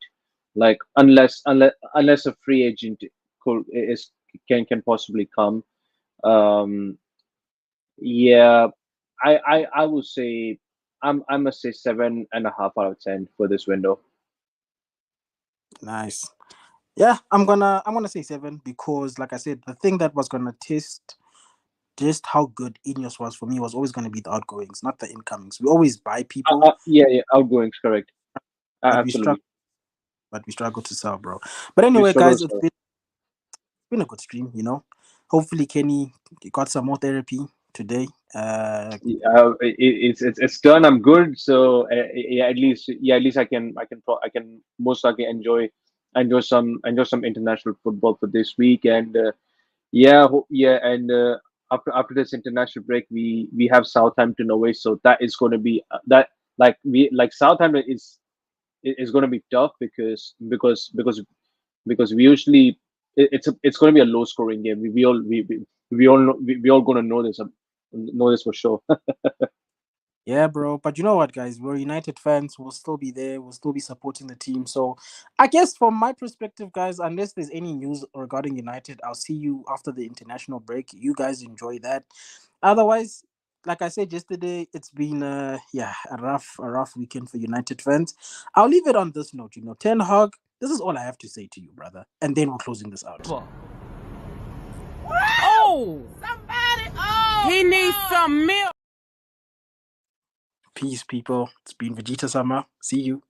like unless a free agent can possibly come. Yeah, I would say I must say 7.5 out of 10 for this window. Nice. Yeah, I'm gonna say 7 because, like I said, the thing that was gonna test just how good Ineos was for me was always gonna be the outgoings, not the incomings. We always buy people. Yeah, outgoings, correct. Absolutely. But we struggle to sell, bro. But anyway, guys, it's been a good stream, you know. Hopefully, Kenny got some more therapy today. It's done. I'm good. So at least I can most likely enjoy some international football for this week. And after this international break, we have Southampton away. So that is going to be Southampton is going to be tough because we usually it's going to be a low scoring game. We all going to know this for sure. Yeah, bro. But you know what, guys? We're United fans. We'll still be there. We'll still be supporting the team. So I guess from my perspective, guys, unless there's any news regarding United, I'll see you after the international break. You guys enjoy that. Otherwise, like I said yesterday, it's been a rough weekend for United fans. I'll leave it on this note, 10 Hag. This is all I have to say to you, brother. And then we're closing this out. Oh! Somebody! Oh! He needs some milk! Peace, people. It's been Vegeta Summer. See you.